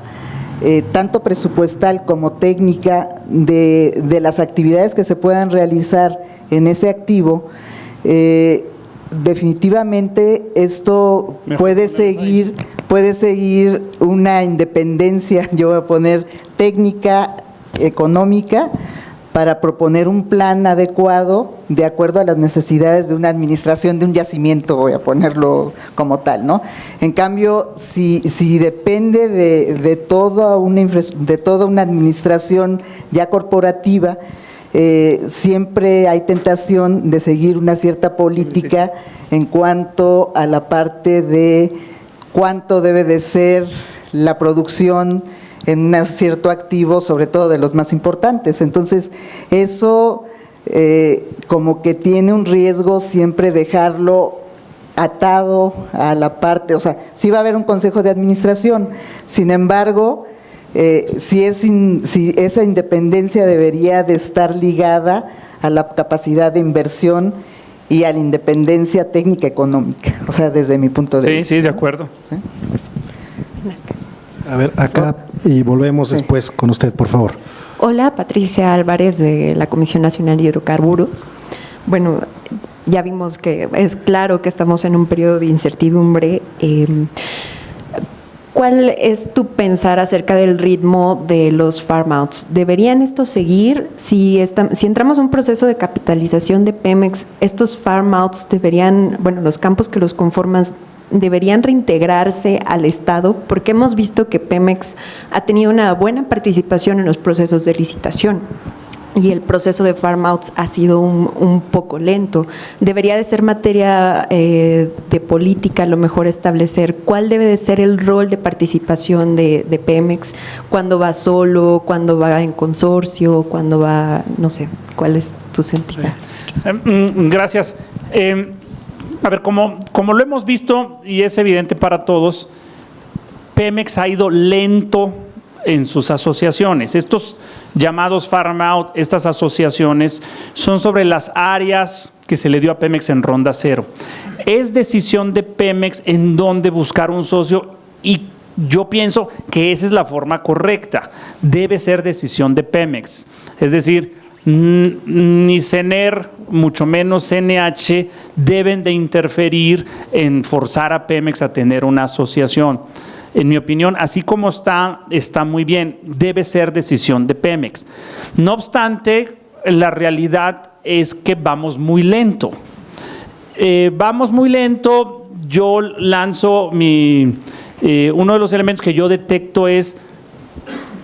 tanto presupuestal como técnica de las actividades que se puedan realizar en ese activo, definitivamente esto puede seguir una independencia, yo voy a poner técnica, económica, para proponer un plan adecuado de acuerdo a las necesidades de una administración de un yacimiento, voy a ponerlo como tal, ¿no? En cambio, si depende de toda una administración ya corporativa, siempre hay tentación de seguir una cierta política en cuanto a la parte de cuánto debe de ser la producción en un cierto activo, sobre todo de los más importantes. Entonces, eso como que tiene un riesgo siempre dejarlo atado a la parte, o sea, sí va a haber un consejo de administración, sin embargo, si esa independencia debería de estar ligada a la capacidad de inversión y a la independencia técnica económica, o sea, desde mi punto de vista. Sí, de acuerdo. A ver, acá, y volvemos después con usted, por favor. Hola, Patricia Álvarez de la Comisión Nacional de Hidrocarburos. Bueno, ya vimos que es claro que estamos en un periodo de incertidumbre. ¿Cuál es tu pensar acerca del ritmo de los farm-outs? ¿Deberían estos seguir? Si entramos a un proceso de capitalización de Pemex, estos farm-outs deberían, bueno, los campos que los conforman, deberían reintegrarse al Estado, porque hemos visto que Pemex ha tenido una buena participación en los procesos de licitación y el proceso de farm outs ha sido un poco lento. Debería de ser materia de política, a lo mejor establecer cuál debe de ser el rol de participación de Pemex, cuándo va solo, cuándo va en consorcio, cuándo va, no sé, ¿cuál es tu sentido? Gracias. A ver, como lo hemos visto y es evidente para todos, Pemex ha ido lento en sus asociaciones. Estos llamados farm out, estas asociaciones, son sobre las áreas que se le dio a Pemex en Ronda Cero. Es decisión de Pemex en dónde buscar un socio y yo pienso que esa es la forma correcta. Debe ser decisión de Pemex. Es decir, ni CENER, mucho menos CNH, deben de interferir en forzar a Pemex a tener una asociación. En mi opinión, así como está muy bien, debe ser decisión de Pemex. No obstante, la realidad es que vamos muy lento. Yo lanzo uno de los elementos que yo detecto es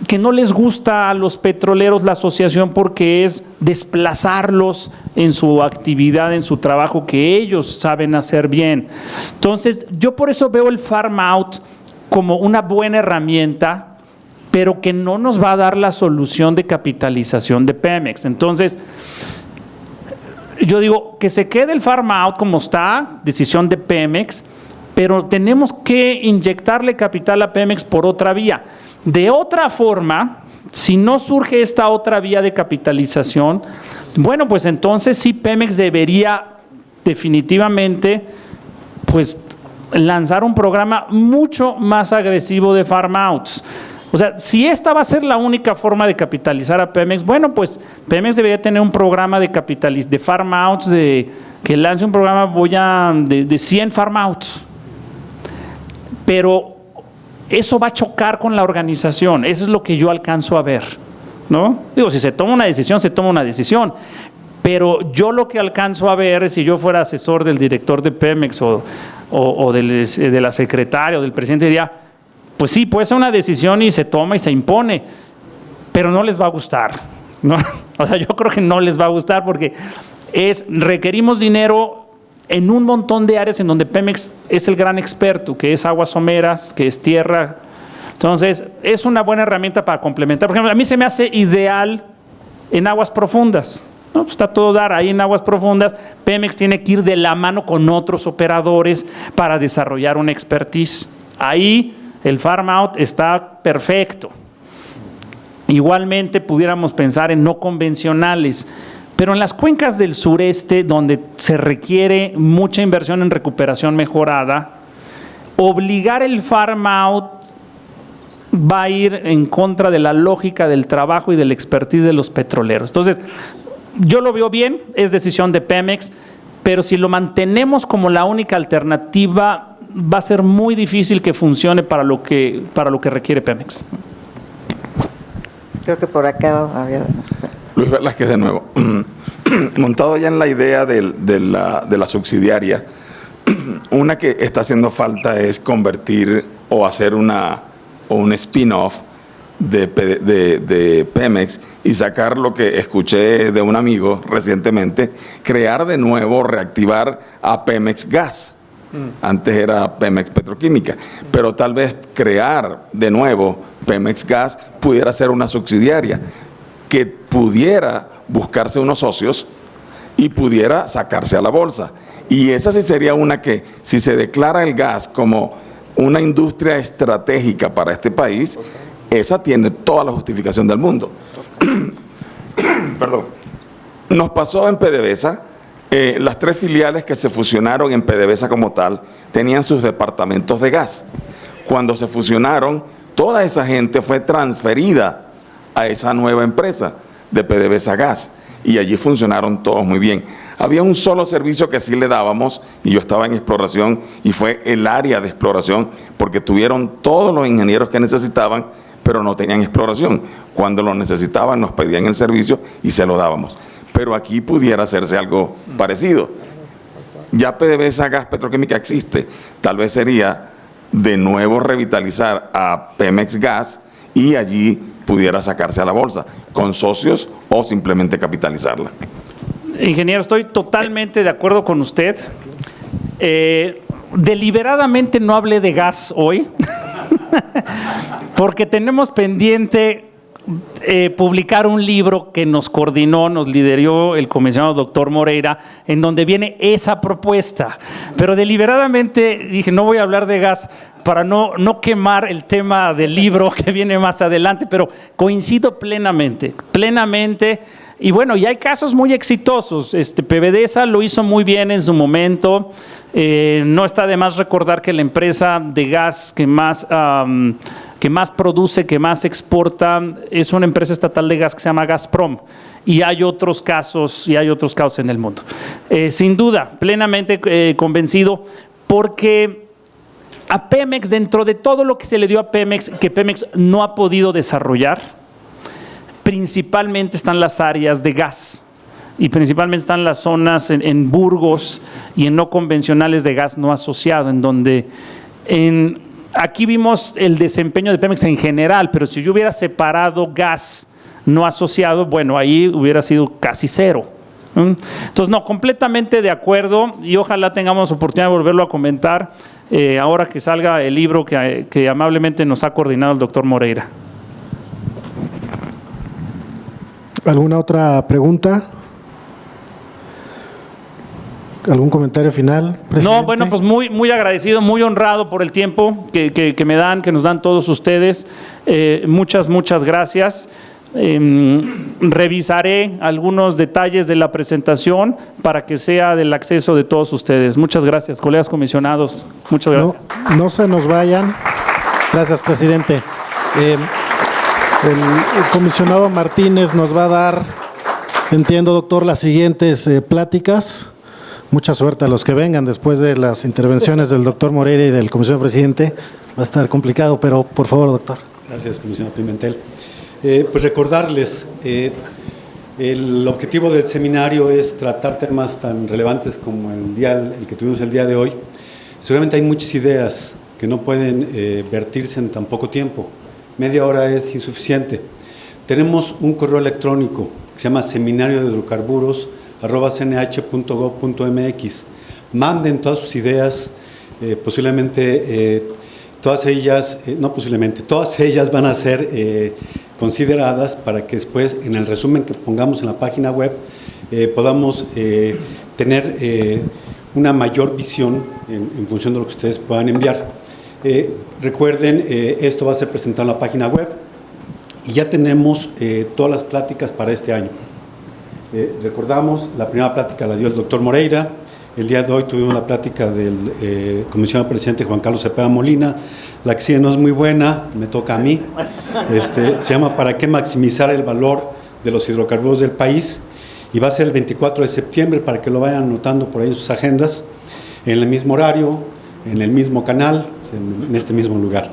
que no les gusta a los petroleros la asociación porque es desplazarlos en su actividad, en su trabajo que ellos saben hacer bien. Entonces, yo por eso veo el farm out como una buena herramienta, pero que no nos va a dar la solución de capitalización de Pemex. Entonces, yo digo que se quede el farm out como está, decisión de Pemex, pero tenemos que inyectarle capital a Pemex por otra vía. De otra forma, si no surge esta otra vía de capitalización, bueno, pues entonces sí Pemex debería definitivamente, pues, lanzar un programa mucho más agresivo de farm outs. O sea, si esta va a ser la única forma de capitalizar a Pemex, bueno, pues Pemex debería tener un programa de farm outs, que lance un programa de 100 farm outs. Pero eso va a chocar con la organización, eso es lo que yo alcanzo a ver, ¿no? Digo, si se toma una decisión, se toma una decisión. Pero yo lo que alcanzo a ver, si yo fuera asesor del director de Pemex o de la secretaria o del presidente, diría, pues sí, puede ser una decisión y se toma y se impone, pero no les va a gustar, ¿no? O sea, yo creo que no les va a gustar porque requerimos dinero en un montón de áreas en donde Pemex es el gran experto, que es aguas someras, que es tierra. Entonces, es una buena herramienta para complementar. Por ejemplo, a mí se me hace ideal en aguas profundas. No, pues está todo dar ahí en aguas profundas. Pemex tiene que ir de la mano con otros operadores para desarrollar una expertise. Ahí el farm out está perfecto. Igualmente pudiéramos pensar en no convencionales, pero en las cuencas del sureste, donde se requiere mucha inversión en recuperación mejorada, obligar el farm out va a ir en contra de la lógica del trabajo y del expertise de los petroleros. Entonces, yo lo veo bien, es decisión de Pemex, pero si lo mantenemos como la única alternativa, va a ser muy difícil que funcione para lo que requiere Pemex. Creo que por acá había... Luis Velázquez de nuevo. Montado ya en la idea de la subsidiaria, una que está haciendo falta es convertir o hacer un spin-off de Pemex y sacar lo que escuché de un amigo recientemente, crear de nuevo, reactivar a Pemex Gas. Antes era Pemex Petroquímica, pero tal vez crear de nuevo Pemex Gas pudiera ser una subsidiaria que pudiera buscarse unos socios y pudiera sacarse a la bolsa. Y esa sí sería una que, si se declara el gas como una industria estratégica para este país, esa tiene toda la justificación del mundo. Perdón. Nos pasó en PDVSA, las 3 filiales que se fusionaron en PDVSA como tal, tenían sus departamentos de gas. Cuando se fusionaron, toda esa gente fue transferida a esa nueva empresa de PDVSA Gas y allí funcionaron todos muy bien. Había un solo servicio que sí le dábamos y yo estaba en exploración y fue el área de exploración porque tuvieron todos los ingenieros que necesitaban, pero no tenían exploración. Cuando lo necesitaban nos pedían el servicio y se lo dábamos. Pero aquí pudiera hacerse algo parecido. ya PDVSA Gas Petroquímica existe, tal vez sería de nuevo revitalizar a Pemex Gas y allí pudiera sacarse a la bolsa, con socios o simplemente capitalizarla. Ingeniero, estoy totalmente de acuerdo con usted. Deliberadamente no hablé de gas hoy, porque tenemos pendiente publicar un libro que nos coordinó, nos lideró el comisionado doctor Moreira, en donde viene esa propuesta. Pero deliberadamente dije, no voy a hablar de gas para no quemar el tema del libro que viene más adelante, pero coincido plenamente. Y bueno, y hay casos muy exitosos. PDVSA lo hizo muy bien en su momento. No está de más recordar que la empresa de gas que más produce, que más exporta, es una empresa estatal de gas que se llama Gazprom. Y hay otros casos en el mundo. Sin duda, plenamente convencido, porque a Pemex, dentro de todo lo que se le dio a Pemex, que Pemex no ha podido desarrollar, principalmente están las áreas de gas y principalmente están las zonas en Burgos y en no convencionales de gas no asociado, en donde aquí vimos el desempeño de Pemex en general, pero si yo hubiera separado gas no asociado, bueno, ahí hubiera sido casi cero. Entonces, no, completamente de acuerdo, y ojalá tengamos oportunidad de volverlo a comentar ahora que salga el libro que amablemente nos ha coordinado el doctor Moreira. ¿Alguna otra pregunta? ¿Algún comentario final, presidente? No, bueno, pues muy agradecido, muy honrado por el tiempo que me dan, que nos dan todos ustedes. Muchas gracias. Revisaré algunos detalles de la presentación para que sea del acceso de todos ustedes. Muchas gracias, colegas comisionados. Muchas gracias. No se nos vayan. Gracias, presidente. El comisionado Martínez nos va a dar, entiendo, doctor, las siguientes pláticas. Mucha suerte a los que vengan después de las intervenciones del doctor Moreira y del comisionado presidente. Va a estar complicado, pero por favor, doctor. Gracias, comisionado Pimentel. Pues recordarles, el objetivo del seminario es tratar temas tan relevantes como el que tuvimos el día de hoy. Seguramente hay muchas ideas que no pueden vertirse en tan poco tiempo. Media hora es insuficiente. Tenemos un correo electrónico que se llama seminario-de-hidrocarburos@cnh.gov.mx. Manden todas sus ideas, posiblemente todas ellas, todas ellas van a ser consideradas para que después en el resumen que pongamos en la página web podamos tener una mayor visión en función de lo que ustedes puedan enviar. Recuerden, esto va a ser presentado en la página web y ya tenemos todas las pláticas para este año. Recordamos, la primera plática la dio el doctor Moreira. El día de hoy tuvimos la plática del comisionado presidente Juan Carlos Cepeda Molina. La que sigue no es muy buena, me toca a mí. Se llama ¿Para qué maximizar el valor de los hidrocarburos del país? Y va a ser el 24 de septiembre para que lo vayan anotando por ahí en sus agendas, en el mismo horario, en el mismo canal, en este mismo lugar.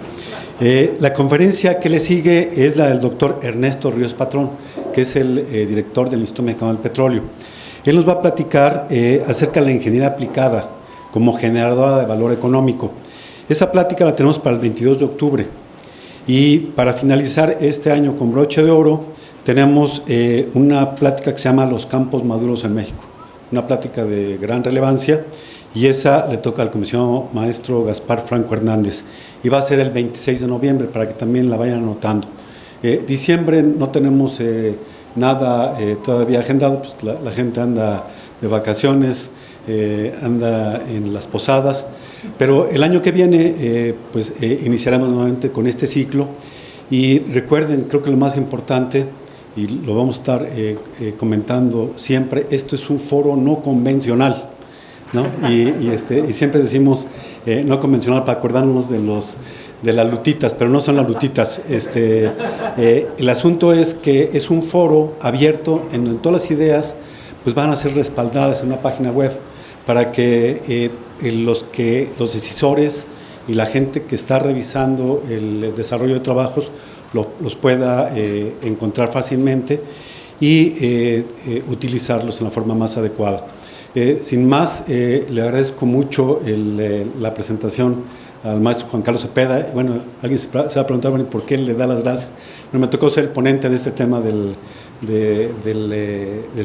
La conferencia que le sigue es la del doctor Ernesto Ríos Patrón, que es el director del Instituto Mexicano del Petróleo. Él nos va a platicar acerca de la ingeniería aplicada como generadora de valor económico. Esa plática la tenemos para el 22 de octubre. Y para finalizar este año con broche de oro, tenemos una plática que se llama Los campos maduros en México. Una plática de gran relevancia. Y esa le toca al comisionado maestro Gaspar Franco Hernández. Y va a ser el 26 de noviembre para que también la vayan anotando. Diciembre no tenemos nada todavía agendado, pues la gente anda de vacaciones, anda en las posadas, pero el año que viene iniciaremos nuevamente con este ciclo. Y recuerden, creo que lo más importante, y lo vamos a estar comentando siempre, esto es un foro no convencional, ¿no? Y siempre decimos no convencional para acordarnos de las lutitas, pero no son las lutitas. El asunto es que es un foro abierto en donde todas las ideas pues van a ser respaldadas en una página web para que los decisores y la gente que está revisando el desarrollo de trabajos los pueda encontrar fácilmente y utilizarlos en la forma más adecuada. Sin más, le agradezco mucho la presentación al maestro Juan Carlos Cepeda. Bueno, alguien se va a preguntar, bueno, ¿por qué le da las gracias? Bueno, me tocó ser el ponente de este tema del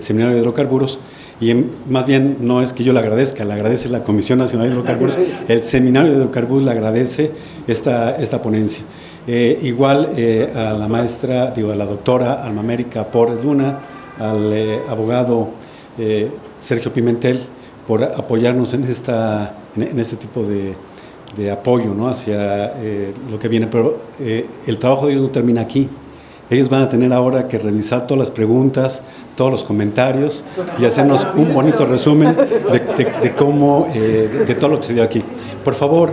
Seminario de Hidrocarburos, y más bien no es que yo le agradezca, le agradece la Comisión Nacional de Hidrocarburos, el Seminario de Hidrocarburos le agradece esta ponencia. Igual a la maestra, a la doctora Alma América Porres Luna, al abogado Sergio Pimentel, por apoyarnos en este tipo de apoyo, ¿no?, hacia lo que viene. Pero el trabajo de ellos no termina aquí. Ellos van a tener ahora que revisar todas las preguntas, todos los comentarios y hacernos un bonito resumen de cómo, de todo lo que se dio aquí. Por favor,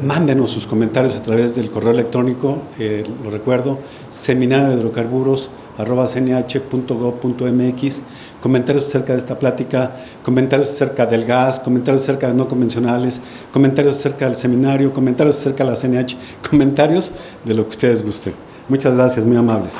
mándenos sus comentarios a través del correo electrónico, lo recuerdo, seminario-de-hidrocarburos@cnh.gov.mx, comentarios acerca de esta plática, comentarios acerca del gas, comentarios acerca de no convencionales, comentarios acerca del seminario, comentarios acerca de la CNH, comentarios de lo que ustedes gusten. Muchas gracias, muy amables.